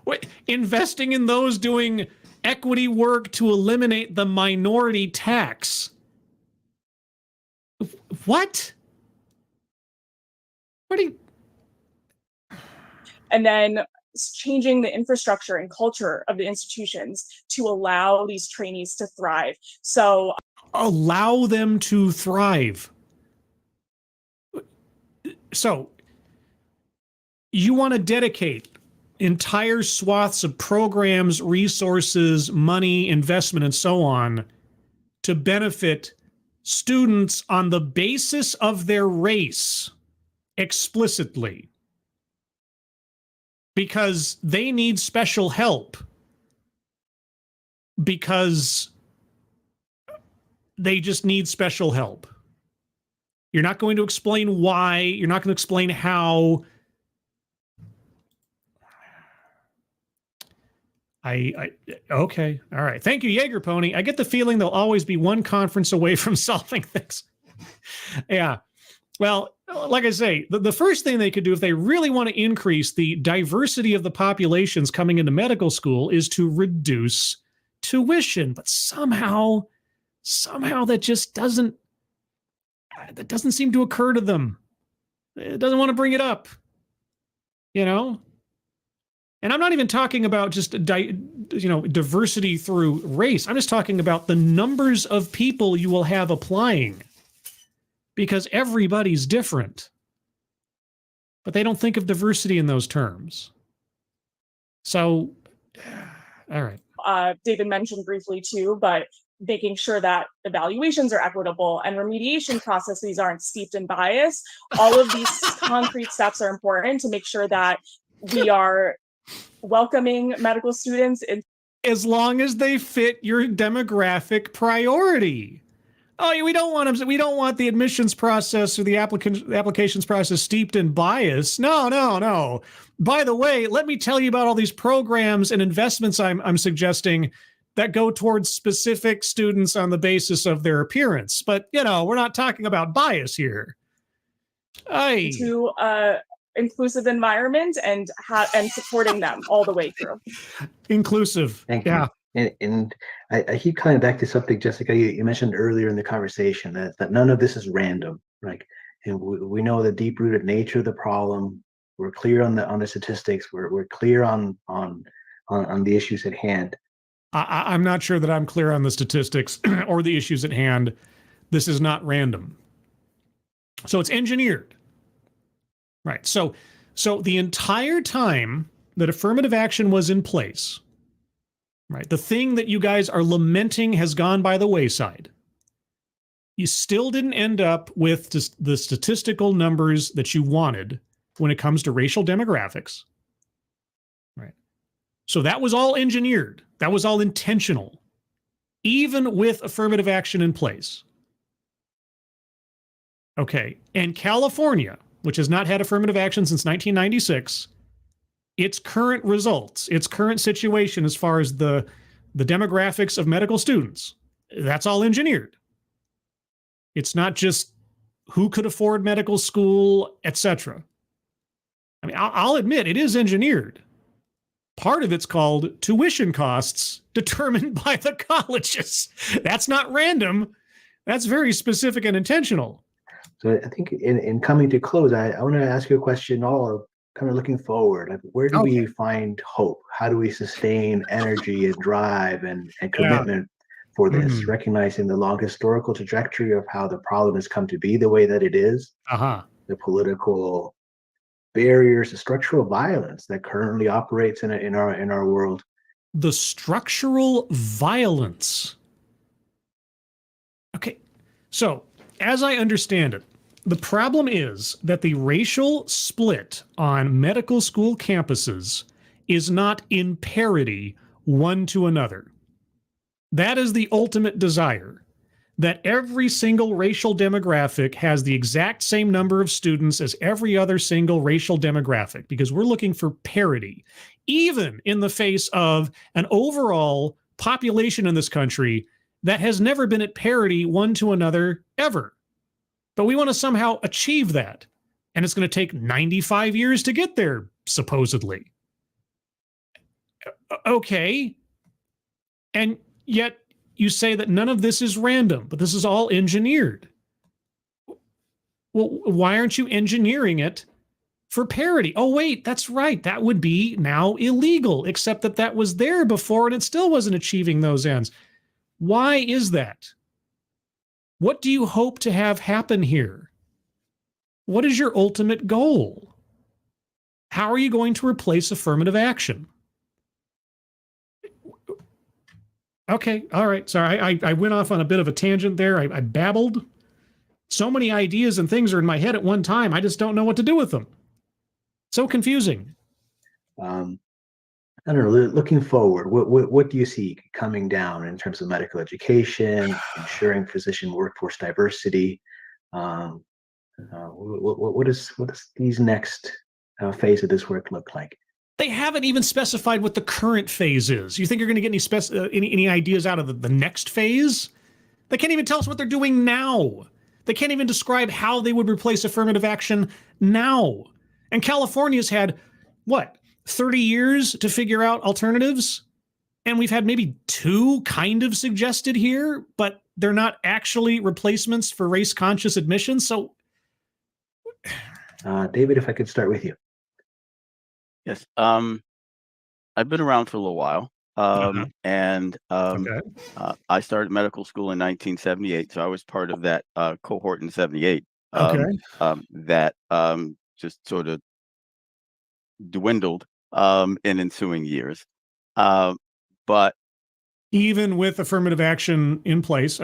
Wait, investing in those doing equity work to eliminate the minority tax. What? What do you... And then changing the infrastructure and culture of the institutions to allow these trainees to thrive. So allow them to thrive. So you want to dedicate entire swaths of programs, resources, money, investment, and so on to benefit students on the basis of their race explicitly, because they need special help, because they just need special help. You're not going to explain why. You're not going to explain how. Okay. All right. Thank you, Jaeger Pony. I get the feeling they'll always be one conference away from solving things. Yeah. Well, like I say, the first thing they could do if they really want to increase the diversity of the populations coming into medical school is to reduce tuition. But somehow that just doesn't seem to occur to them. It doesn't want to bring it up, you know? And I'm not even talking about just diversity through race. I'm just talking about the numbers of people you will have applying, because everybody's different. But they don't think of diversity in those terms. So, all right. David mentioned briefly too, but making sure that evaluations are equitable and remediation processes aren't steeped in bias. All of these concrete steps are important to make sure that we are welcoming medical students in, as long as they fit your demographic priority. Oh, we don't want them. We don't want the admissions process or the applications process steeped in bias. No. By the way, let me tell you about all these programs and investments I'm suggesting that go towards specific students on the basis of their appearance. But we're not talking about bias here. To inclusive environment and supporting them all the way through. Inclusive. Thank you. And I keep coming back to something, Jessica, you mentioned earlier in the conversation that none of this is random, right? And we know the deep-rooted nature of the problem. We're clear on the statistics. We're clear on the issues at hand. I'm not sure that I'm clear on the statistics or the issues at hand. This is not random. So it's engineered. Right. So the entire time that affirmative action was in place, right, the thing that you guys are lamenting has gone by the wayside. You still didn't end up with the statistical numbers that you wanted when it comes to racial demographics. Right. So that was all engineered. That was all intentional, even with affirmative action in place. Okay. And California, which has not had affirmative action since 1996, its current results, its current situation as far as the demographics of medical students, that's all engineered. It's not just who could afford medical school, etc. I mean, I'll admit it is engineered. Part of it's called tuition costs determined by the colleges. That's not random. That's very specific and intentional. So I think in coming to close, I want to ask you a question, all kind of looking forward. Like, where do we find hope? How do we sustain energy and drive and commitment for this, recognizing the long historical trajectory of how the problem has come to be the way that it is, the political barriers, the structural violence that currently operates in our world? The structural violence. Okay, so as I understand it, the problem is that the racial split on medical school campuses is not in parity one to another. That is the ultimate desire, that every single racial demographic has the exact same number of students as every other single racial demographic, because we're looking for parity, even in the face of an overall population in this country that has never been at parity one to another ever. But we want to somehow achieve that. And it's going to take 95 years to get there, supposedly. Okay. And yet you say that none of this is random, but this is all engineered. Well, why aren't you engineering it for parity? Oh, wait, that's right. That would be now illegal, except that that was there before and it still wasn't achieving those ends. Why is that? What do you hope to have happen here? What is your ultimate goal? How are you going to replace affirmative action? Okay, all right. Sorry, I went off on a bit of a tangent there. I babbled. So many ideas and things are in my head at one time. I just don't know what to do with them. So confusing. I don't know, looking forward, what do you see coming down in terms of medical education, ensuring physician workforce diversity? What does these next phase of this work look like? They haven't even specified what the current phase is. You think you're going to get any ideas out of the next phase? They can't even tell us what they're doing now. They can't even describe how they would replace affirmative action now. And California's had, what, 30 years to figure out alternatives? And we've had maybe 2 kind of suggested here, but they're not actually replacements for race-conscious admissions. So, David, if I could start with you. Yes. I've been around for a little while. And I started medical school in 1978, so I was part of that cohort in 78. That just sort of dwindled in ensuing years. But even with affirmative action in place,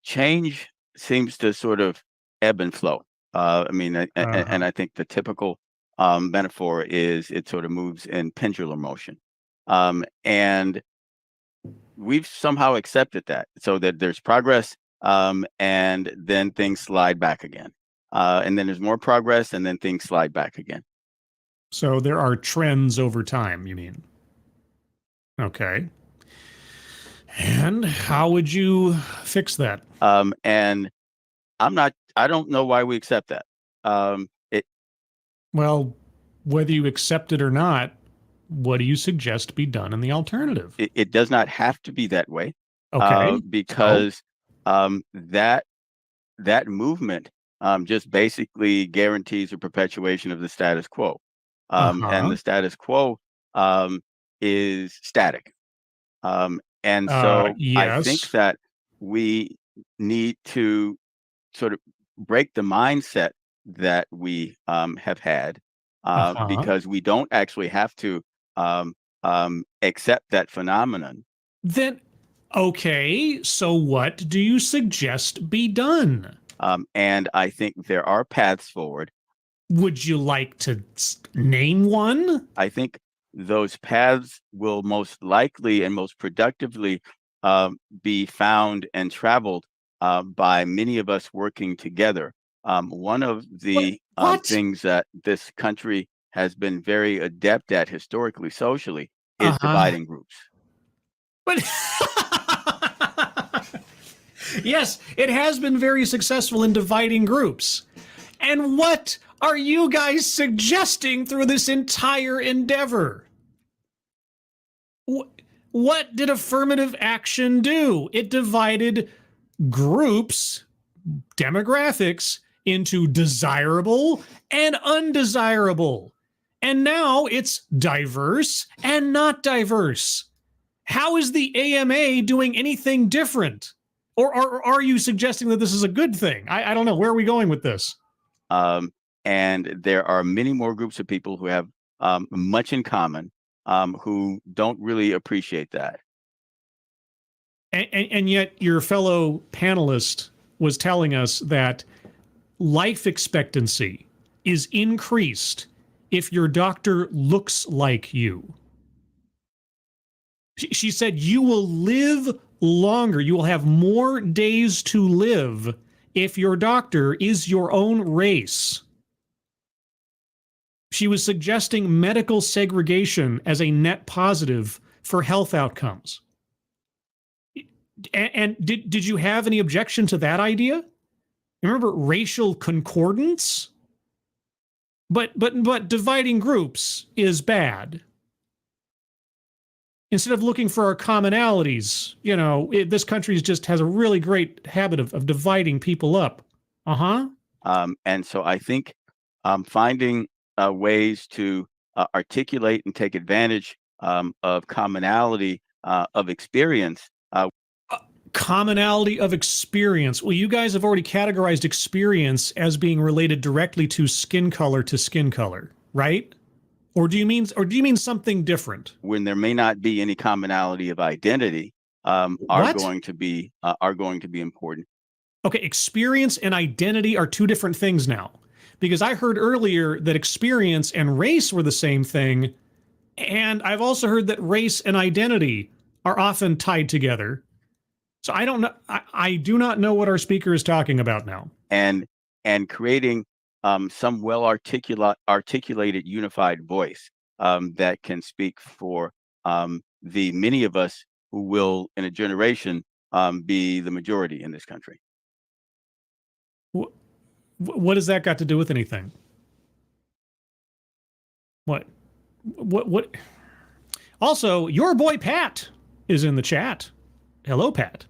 change seems to sort of ebb and flow. And I think the typical metaphor is it sort of moves in pendular motion. And we've somehow accepted that, so that there's progress, and then things slide back again. And then there's more progress, and then things slide back again. So there are trends over time, you mean? Okay. And how would you fix that? And I don't know why we accept that. Well, whether you accept it or not, what do you suggest be done in the alternative? It does not have to be that way. Okay. Because that movement just basically guarantees a perpetuation of the status quo. And the status quo is static. And so I think that we need to sort of break the mindset that we have had, because we don't actually have to accept that phenomenon. Then, okay, so what do you suggest be done? And I think there are paths forward. Would you like to name one? I think those paths will most likely and most productively be found and traveled by many of us working together. One of the things that this country has been very adept at historically, socially, is dividing groups. But yes, it has been very successful in dividing groups. And what are you guys suggesting through this entire endeavor? What did affirmative action do? It divided groups, demographics, into desirable and undesirable. And now it's diverse and not diverse. How is the AMA doing anything different? Or are you suggesting that this is a good thing? I don't know. Where are we going with this? And there are many more groups of people who have much in common who don't really appreciate that. And yet your fellow panelist was telling us that life expectancy is increased if your doctor looks like you. She said you will live longer. You will have more days to live if your doctor is your own race. She was suggesting medical segregation as a net positive for health outcomes. And did you have any objection to that idea? Remember racial concordance? But dividing groups is bad. Instead of looking for our commonalities, you know, this country just has a really great habit of dividing people up. And so I think finding ways to articulate and take advantage of commonality of experience. Commonality of experience. Well, you guys have already categorized experience as being related directly to skin color, right? Or do you mean something different? When there may not be any commonality of identity, are going to be important. Okay, experience and identity are two different things now. Because I heard earlier that experience and race were the same thing, and I've also heard that race and identity are often tied together. So I don't know. I do not know what our speaker is talking about now. And creating some well articulated unified voice that can speak for the many of us who will, in a generation, be the majority in this country. What has that got to do with anything? What? Also, your boy Pat is in the chat. Hello, Pat.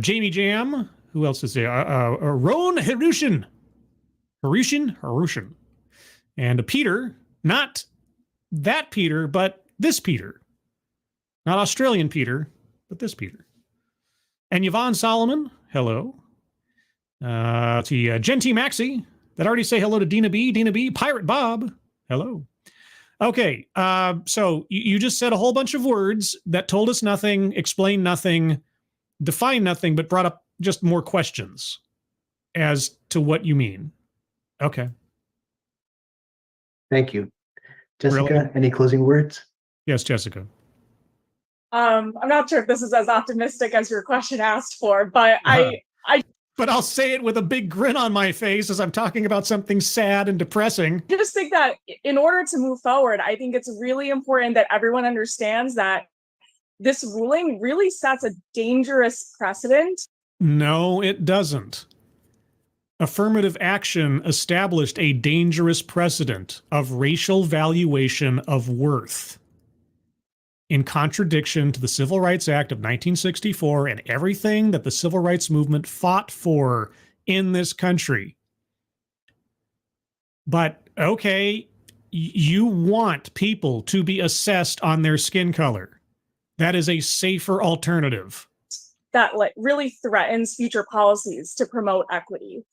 Jamie Jam. Who else is there? Roan Harushin. And Peter. Not that Peter, but this Peter. Not Australian Peter, but this Peter. And Yvonne Solomon. Hello. Let's see. Genty Maxi. Did I already say hello to Dina B? Dina B. Pirate Bob. Hello. Okay. So you just said a whole bunch of words that told us nothing, explained nothing, defined nothing, but brought up just more questions as to what you mean. Okay. Thank you. Jessica, Really? any closing words? Yes, Jessica. I'm not sure if this is as optimistic as your question asked for, but But I'll say it with a big grin on my face as I'm talking about something sad and depressing. I just think that in order to move forward, I think it's really important that everyone understands that this ruling really sets a dangerous precedent. No, it doesn't. Affirmative action established a dangerous precedent of racial valuation of worth, in contradiction to the Civil Rights Act of 1964 and everything that the civil rights movement fought for in this country. But, okay, you want people to be assessed on their skin color. That is a safer alternative. That really threatens future policies to promote equity.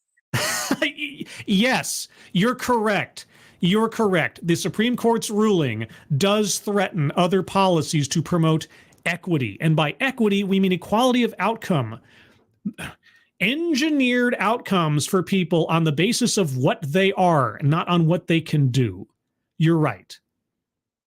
Yes, you're correct. You're correct. The Supreme Court's ruling does threaten other policies to promote equity. And by equity, we mean equality of outcome. Engineered outcomes for people on the basis of what they are, not on what they can do. You're right.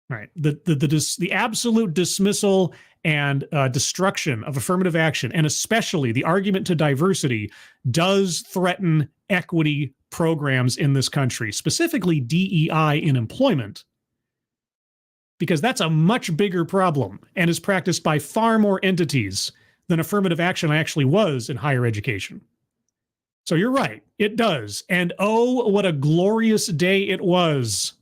Right. The absolute dismissal and destruction of affirmative action, and especially the argument to diversity, does threaten equity programs in this country, specifically DEI in employment, because that's a much bigger problem and is practiced by far more entities than affirmative action actually was in higher education. So you're right, it does. And oh, what a glorious day it was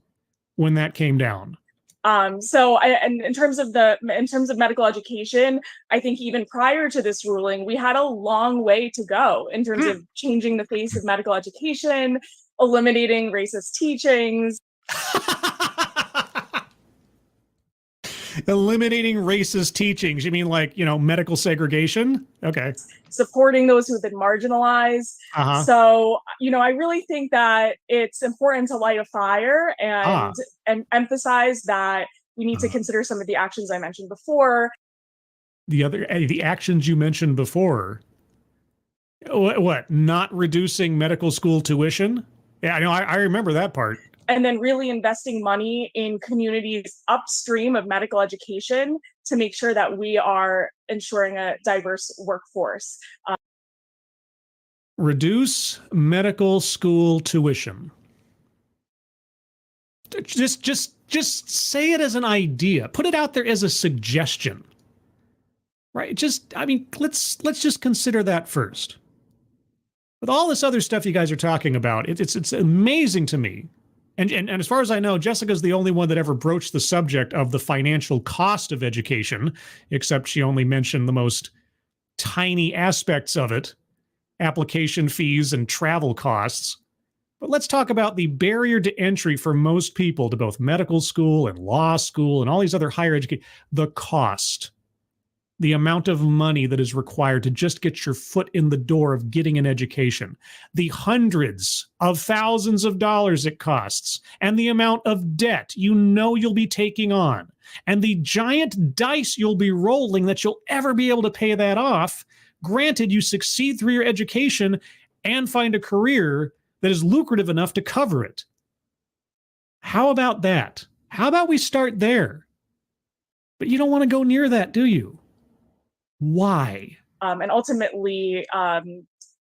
when that came down. And in terms of medical education, I think even prior to this ruling, we had a long way to go in terms of changing the face of medical education, eliminating racist teachings. Eliminating racist teachings. You mean like, medical segregation? Okay. Supporting those who've been marginalized. Uh-huh. So, I really think that it's important to light a fire and emphasize that we need to consider some of the actions I mentioned before. The actions you mentioned before. What? Not reducing medical school tuition? Yeah, I remember that part. And then really investing money in communities upstream of medical education to make sure that we are ensuring a diverse workforce. Reduce medical school tuition. Just say it as an idea. Put it out there as a suggestion. Right? Let's just consider that first. With all this other stuff you guys are talking about, it's amazing to me. And as far as I know, Jessica's the only one that ever broached the subject of the financial cost of education, except she only mentioned the most tiny aspects of it, application fees and travel costs. But let's talk about the barrier to entry for most people to both medical school and law school and all these other higher education, the cost. The amount of money that is required to just get your foot in the door of getting an education, the hundreds of thousands of dollars it costs, and the amount of debt you'll be taking on, and the giant dice you'll be rolling that you'll ever be able to pay that off, granted you succeed through your education and find a career that is lucrative enough to cover it. How about that? How about we start there? But you don't want to go near that, do you? Why? And ultimately,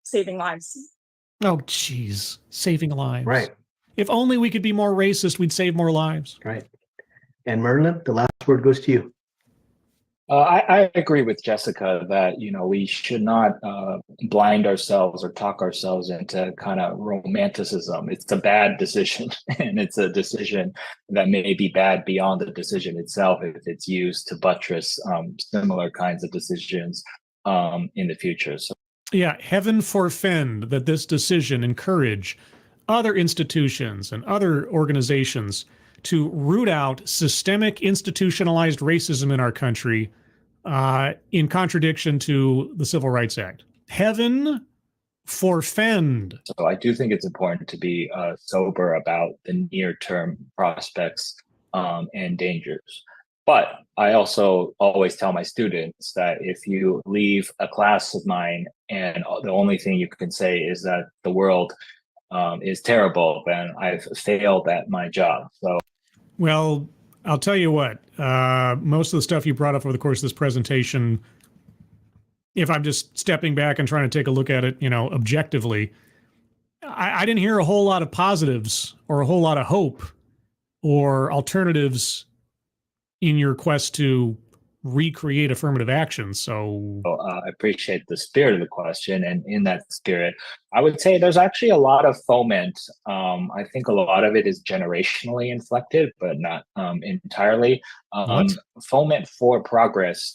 saving lives. Oh, geez. Saving lives. Right. If only we could be more racist, we'd save more lives. Right. And Merlin, the last word goes to you. I agree with Jessica that, we should not blind ourselves or talk ourselves into kind of romanticism. It's a bad decision, and it's a decision that may be bad beyond the decision itself if it's used to buttress similar kinds of decisions in the future. So, yeah, heaven forfend that this decision encourage other institutions and other organizations to root out systemic institutionalized racism in our country in contradiction to the Civil Rights Act. Heaven forfend. So I do think it's important to be sober about the near-term prospects and dangers. But I also always tell my students that if you leave a class of mine and the only thing you can say is that the world is terrible, then I've failed at my job. So, well, I'll tell you what, most of the stuff you brought up over the course of this presentation, if I'm just stepping back and trying to take a look at it, objectively, I didn't hear a whole lot of positives or a whole lot of hope or alternatives in your quest to recreate affirmative action. So I appreciate the spirit of the question. And in that spirit, I would say there's actually a lot of foment. I think a lot of it is generationally inflected, but not entirely. Foment for progress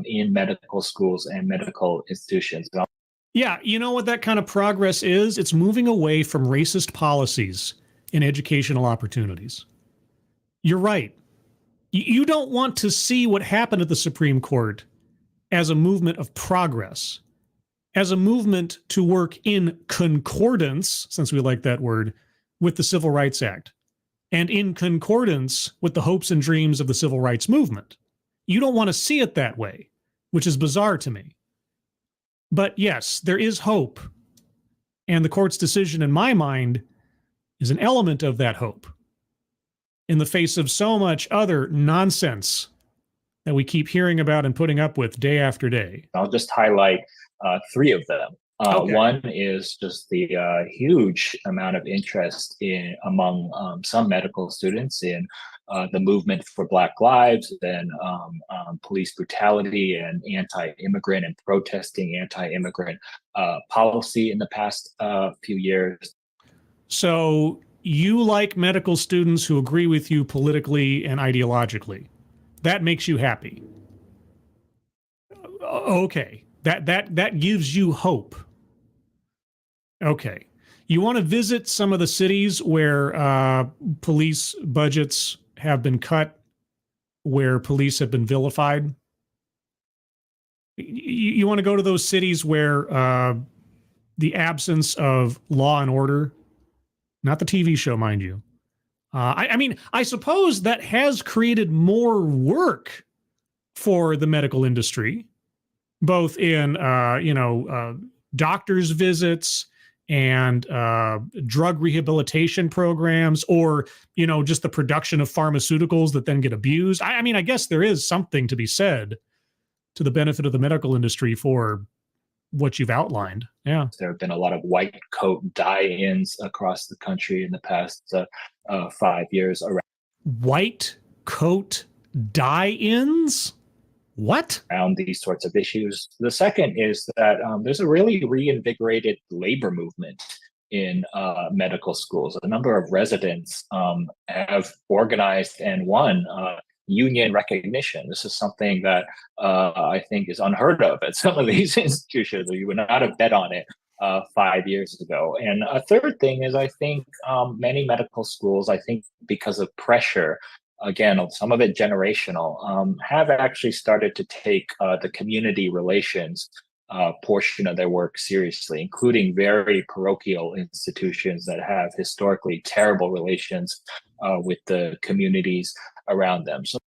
in medical schools and medical institutions. Yeah, you know what that kind of progress is? It's moving away from racist policies in educational opportunities. You're right. You don't want to see what happened at the Supreme Court as a movement of progress, as a movement to work in concordance, since we like that word, with the Civil Rights Act, and in concordance with the hopes and dreams of the Civil Rights Movement. You don't want to see it that way, which is bizarre to me. But yes, there is hope. And the court's decision, in my mind, is an element of that hope in the face of so much other nonsense that we keep hearing about and putting up with day after day. I'll just highlight three of them. Okay. One is just the huge amount of interest among some medical students in the movement for Black Lives and police brutality and anti-immigrant and protesting anti-immigrant policy in the past few years. So you like medical students who agree with you politically and ideologically. That makes you happy. Okay. That gives you hope. Okay. You want to visit some of the cities where police budgets have been cut, where police have been vilified? You want to go to those cities where the absence of law and order, not the TV show, mind you. I mean, I suppose that has created more work for the medical industry, both in, doctor's visits and drug rehabilitation programs, or, just the production of pharmaceuticals that then get abused. I mean, I guess there is something to be said to the benefit of the medical industry for what you've outlined. Yeah. There have been a lot of white coat die-ins across the country in the past 5 years. White coat die-ins? What? Around these sorts of issues. The second is that there's a really reinvigorated labor movement in medical schools. A number of residents have organized and won union recognition. This is something that I think is unheard of at some of these institutions. You would not have bet on it 5 years ago. And a third thing is, I think many medical schools, I think because of pressure, again, some of it generational, have actually started to take the community relations portion of their work seriously, including very parochial institutions that have historically terrible relations with the communities around them. So,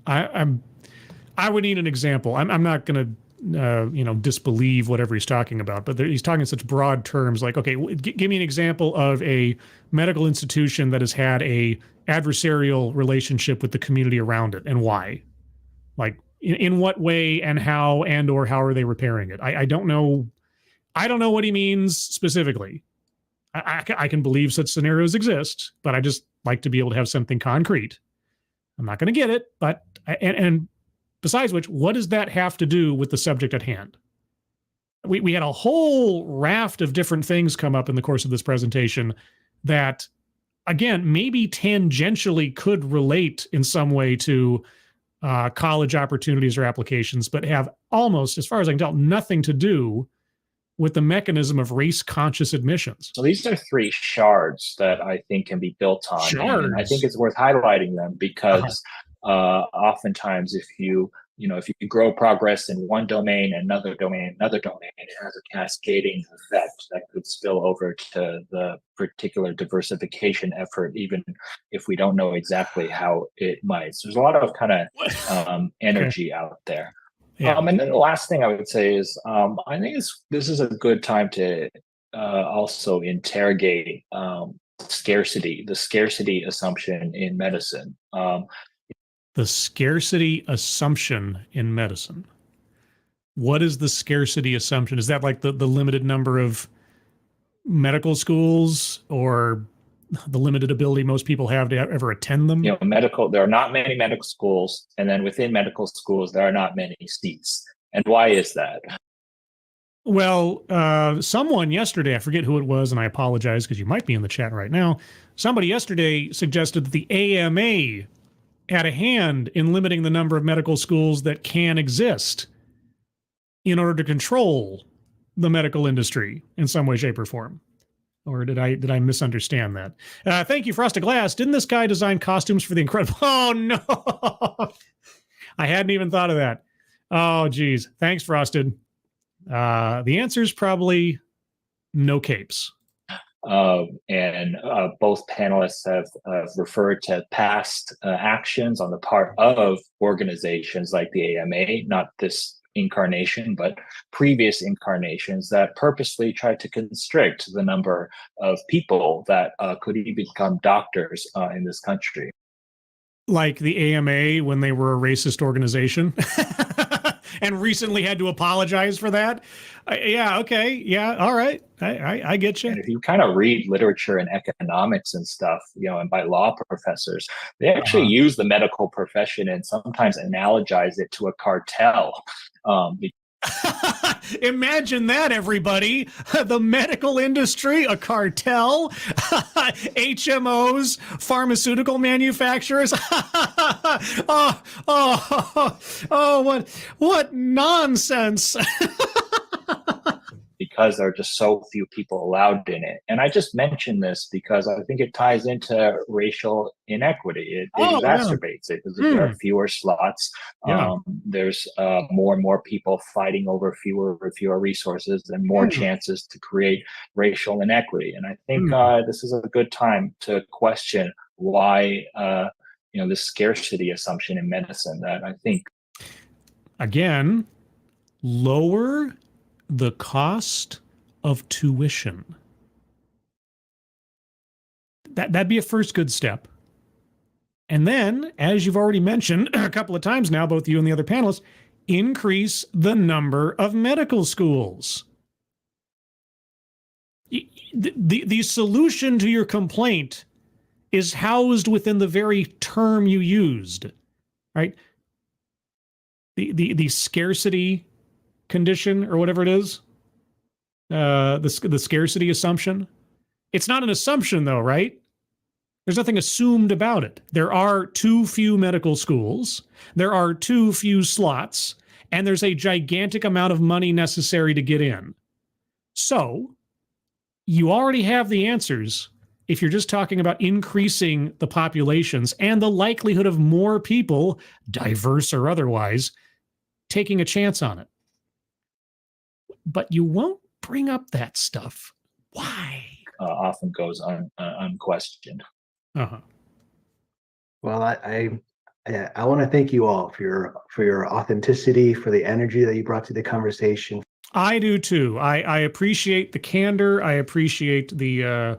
I would need an example. I'm not going to disbelieve whatever he's talking about, but he's talking in such broad terms. Like, okay, give me an example of a medical institution that has had a adversarial relationship with the community around it, and why. Like, in what way and how, and or how are they repairing it? I don't know. I don't know what he means specifically. I can believe such scenarios exist, but I just like to be able to have something concrete. I'm not going to get it, but and besides which, what does that have to do with the subject at hand? We had a whole raft of different things come up in the course of this presentation that, again, maybe tangentially could relate in some way to college opportunities or applications, but have almost, as far as I can tell, nothing to do with the mechanism of race-conscious admissions. So these are three shards that I think can be built on. Shards. And I think it's worth highlighting them because oftentimes if you grow progress in one domain, another domain, it has a cascading effect that could spill over to the particular diversification effort, even if we don't know exactly how it might. So there's a lot of kind of energy out there. Yeah. And then the last thing I would say is I think this is a good time to also interrogate the scarcity assumption in medicine. The scarcity assumption in medicine. What is the scarcity assumption? Is that like the limited number of medical schools, or the limited ability most people have to ever attend them? There are not many medical schools, and then within medical schools, there are not many seats. And why is that? Well, someone yesterday, I forget who it was, and I apologize because you might be in the chat right now. Somebody yesterday suggested that the AMA had a hand in limiting the number of medical schools that can exist in order to control the medical industry in some way, shape, or form. Or did I misunderstand that? Thank you, Frosted Glass. Didn't this guy design costumes for The Incredible? Oh, no. I hadn't even thought of that. Oh, geez. Thanks, Frosted. The answer is probably no capes. And both panelists have referred to past actions on the part of organizations like the AMA, not this incarnation, but previous incarnations that purposely tried to constrict the number of people that could even become doctors in this country. Like the AMA when they were a racist organization and recently had to apologize for that. Yeah, okay, yeah, all right, I get you. And if you kind of read literature and economics and stuff, and by law professors, they actually use the medical profession and sometimes analogize it to a cartel. Imagine that, everybody. The medical industry, a cartel, HMOs, pharmaceutical manufacturers. What nonsense. Because there are just so few people allowed in it. And I just mentioned this because I think it ties into racial inequity. It exacerbates it because there are fewer slots. There's more and more people fighting over fewer resources and more chances to create racial inequity. And I think this is a good time to question why, this scarcity assumption in medicine that I think. Again, lower the cost of tuition. That'd be a first good step. And then, as you've already mentioned a couple of times now, both you and the other panelists, increase the number of medical schools. The solution to your complaint is housed within the very term you used, right? The scarcity condition or whatever it is, the scarcity assumption. It's not an assumption though, right? There's nothing assumed about it. There are too few medical schools, there are too few slots, and there's a gigantic amount of money necessary to get in. So you already have the answers if you're just talking about increasing the populations and the likelihood of more people, diverse or otherwise, taking a chance on it. But you won't bring up that stuff. Why? Often goes unquestioned. Well, I want to thank you all for your authenticity, for the energy that you brought to the conversation. I do too. I appreciate the candor. I appreciate the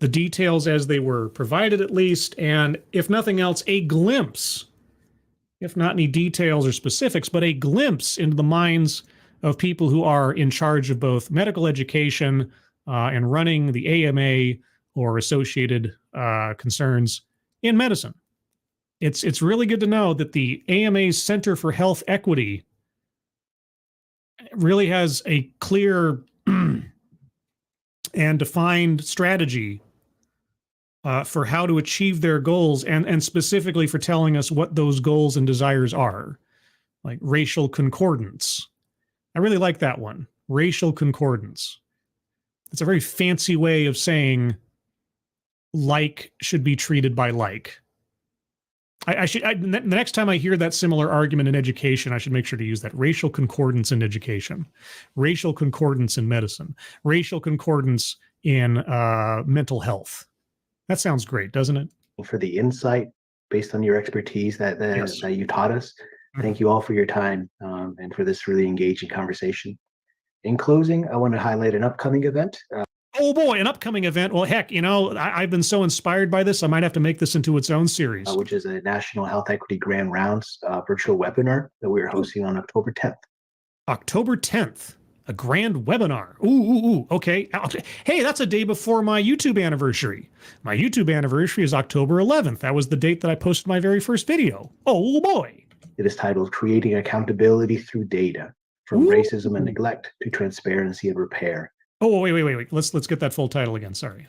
details as they were provided, at least, and if nothing else, a glimpse, if not any details or specifics, but a glimpse into the minds of people who are in charge of both medical education and running the AMA or associated concerns in medicine. It's really good to know that the AMA's Center for Health Equity really has a clear and defined strategy for how to achieve their goals, and specifically for telling us what those goals and desires are, like racial concordance. I really like that one, racial concordance. It's a very fancy way of saying like should be treated by like. The next time I hear that similar argument in education, I should make sure to use that. Racial concordance in education, racial concordance in medicine, racial concordance in mental health. That sounds great, doesn't it? For the insight based on your expertise that you taught us. Thank you all for your time and for this really engaging conversation. In closing, I want to highlight an upcoming event. Oh boy, an upcoming event. Well, heck, I've been so inspired by this, I might have to make this into its own series. Which is a National Health Equity Grand Rounds virtual webinar that we are hosting on October 10th. October 10th, a grand webinar. Ooh, okay. Hey, that's a day before my YouTube anniversary. My YouTube anniversary is October 11th. That was the date that I posted my very first video. Oh boy. It is titled Creating Accountability Through Data, From Racism and Neglect to Transparency and Repair. Oh, wait. Let's get that full title again. Sorry.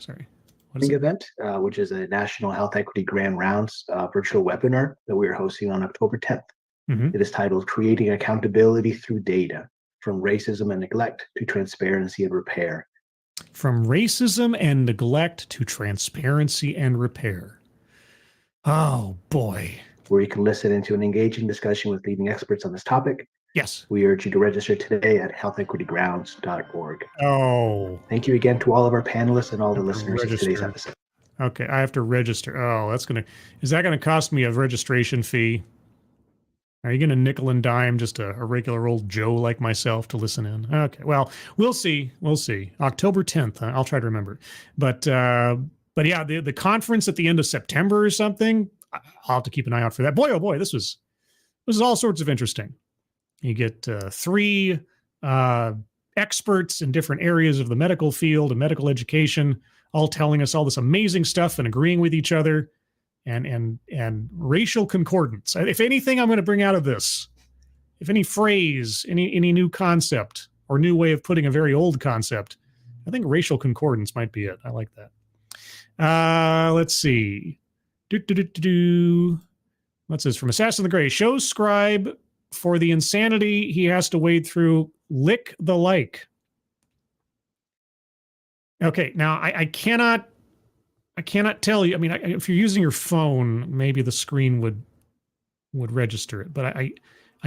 What is it? Event, which is a National Health Equity Grand Rounds virtual webinar that we are hosting on October 10th. It is titled Creating Accountability Through Data, From Racism and Neglect to Transparency and Repair. From racism and neglect to transparency and repair. Oh, boy. Where you can listen into an engaging discussion with leading experts on this topic. Yes. We urge you to register today at healthequitygrounds.org. Oh. Thank you again to all of our panelists and all the listeners of today's episode. Okay, I have to register. Oh, is that going to cost me a registration fee? Are you going to nickel and dime just a regular old Joe like myself to listen in? Okay, well, we'll see. October 10th, I'll try to remember. But yeah, the conference at the end of September or something, I'll have to keep an eye out for that. Boy, oh boy, this was all sorts of interesting. You get three experts in different areas of the medical field and medical education, all telling us all this amazing stuff and agreeing with each other, and racial concordance. If anything I'm going to bring out of this, if any phrase, any new concept or new way of putting a very old concept, I think racial concordance might be it. I like that. Let's see. What's this from Assassin the Gray? Shows scribe for the insanity he has to wade through. Lick the like. Okay, now I cannot tell you. I mean, if you're using your phone, maybe the screen would register it, but I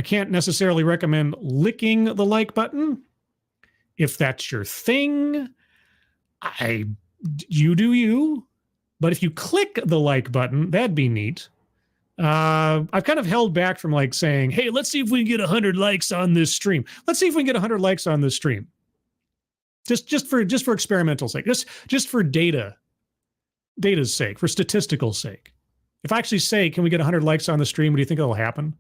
can't necessarily recommend licking the like button. If that's your thing, you do you. But if you click the like button, that'd be neat. I've kind of held back from like saying, hey, let's see if we can get 100 likes on this stream. Let's see if we can get 100 likes on this stream. Just for experimental sake, just for data's sake, for statistical sake. If I actually say, can we get 100 likes on the stream, do you think it'll happen?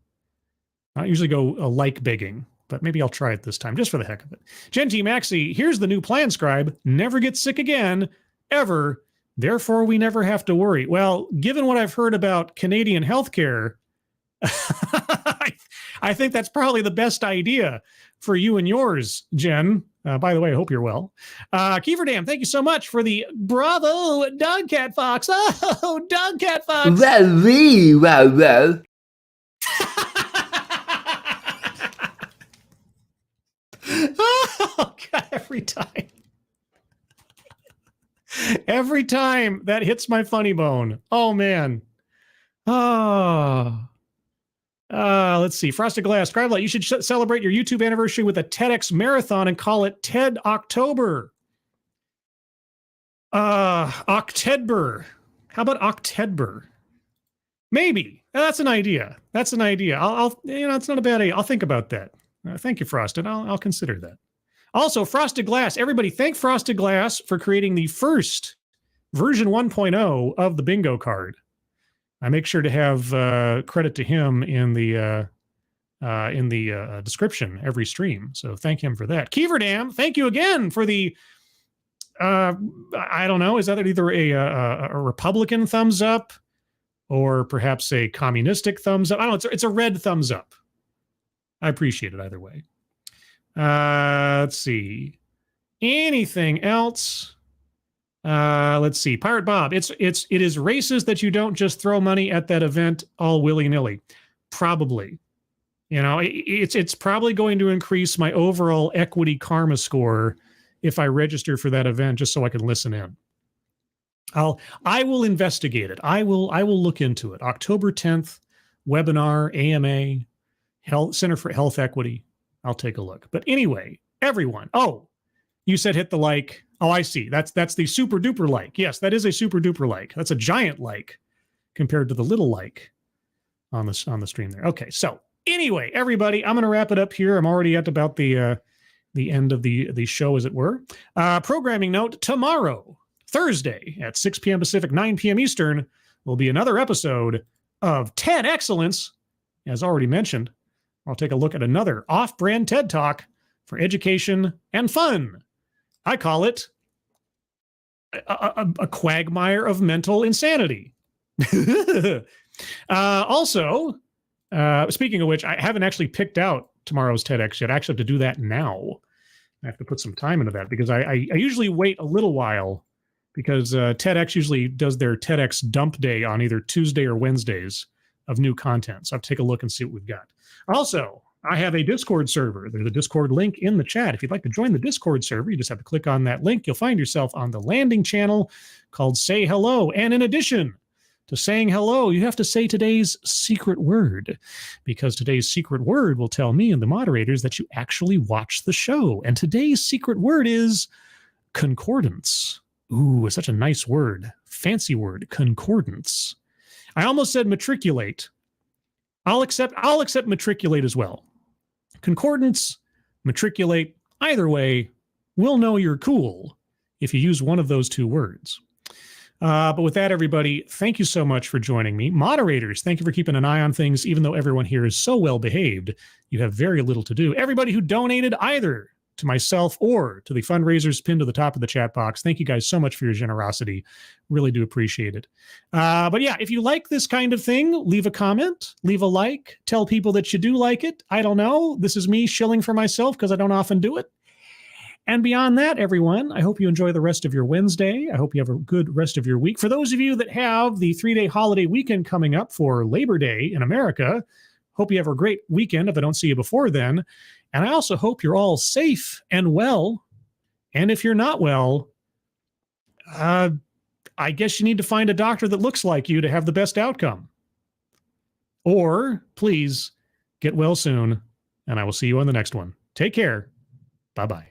I usually go like begging, but maybe I'll try it this time just for the heck of it. Gen T Maxi, here's the new plan, scribe. Never get sick again, ever. Therefore, we never have to worry. Well, given what I've heard about Canadian healthcare, I think that's probably the best idea for you and yours, Jen. By the way, I hope you're well. Kiefer Dam, thank you so much for the bravo, Dogcat Fox. Oh, Dogcat Fox. Well. Oh, God, every time. Every time that hits my funny bone. Oh, man. Let's see. Frosted Glass. Scribelight, you should celebrate your YouTube anniversary with a TEDx marathon and call it TED October. October. How about October? Maybe. That's an idea. It's not a bad idea. I'll think about that. Thank you, Frosted. I'll consider that. Also, Frosted Glass. Everybody, thank Frosted Glass for creating the first version 1.0 of the bingo card. I make sure to have credit to him in the description every stream. So thank him for that. Keeverdam, thank you again for the. I don't know. Is that either a Republican thumbs up or perhaps a communistic thumbs up? I don't know. It's a red thumbs up. I appreciate it either way. Let's see. Anything else? Let's see. Pirate Bob. It is racist that you don't just throw money at that event all willy-nilly. Probably. It's probably going to increase my overall equity karma score if I register for that event just so I can listen in. I will investigate it. I will look into it. October 10th, webinar, AMA, Center for Health Equity. I'll take a look. But anyway, everyone. Oh, you said hit the like. Oh, I see. That's the super duper like. Yes, that is a super duper like. That's a giant like compared to the little like on the stream there. Okay, so anyway, everybody, I'm going to wrap it up here. I'm already at about the end of the show, as it were. Programming note: tomorrow, Thursday at 6 p.m. Pacific, 9 p.m. Eastern, will be another episode of TED Excellence, as already mentioned. I'll take a look at another off-brand TED Talk for education and fun. I call it a quagmire of mental insanity. Also, speaking of which, I haven't actually picked out tomorrow's TEDx yet. I actually have to do that now. I have to put some time into that because I usually wait a little while because TEDx usually does their TEDx dump day on either Tuesday or Wednesdays of new content. So I'll take a look and see what we've got. Also, I have a Discord server. There's a Discord link in the chat. If you'd like to join the Discord server, you just have to click on that link. You'll find yourself on the landing channel called Say Hello. And in addition to saying hello, you have to say today's secret word, because today's secret word will tell me and the moderators that you actually watch the show. And today's secret word is concordance. Ooh, it's such a nice word. Fancy word, concordance. I almost said matriculate. I'll accept matriculate as well. Concordance, matriculate, either way, we'll know you're cool if you use one of those two words. But with that, everybody, thank you so much for joining me. Moderators, thank you for keeping an eye on things, even though everyone here is so well behaved. You have very little to do. Everybody who donated either to myself or to the fundraisers pinned to the top of the chat box, thank you guys so much for your generosity. Really do appreciate it. But yeah, if you like this kind of thing, leave a comment, leave a like, tell people that you do like it. I don't know. This is me shilling for myself because I don't often do it. And beyond that, everyone, I hope you enjoy the rest of your Wednesday. I hope you have a good rest of your week. For those of you that have the 3-day holiday weekend coming up for Labor Day in America, hope you have a great weekend if I don't see you before then. And I also hope you're all safe and well. And if you're not well, I guess you need to find a doctor that looks like you to have the best outcome. Or please get well soon, and I will see you on the next one. Take care. Bye-bye.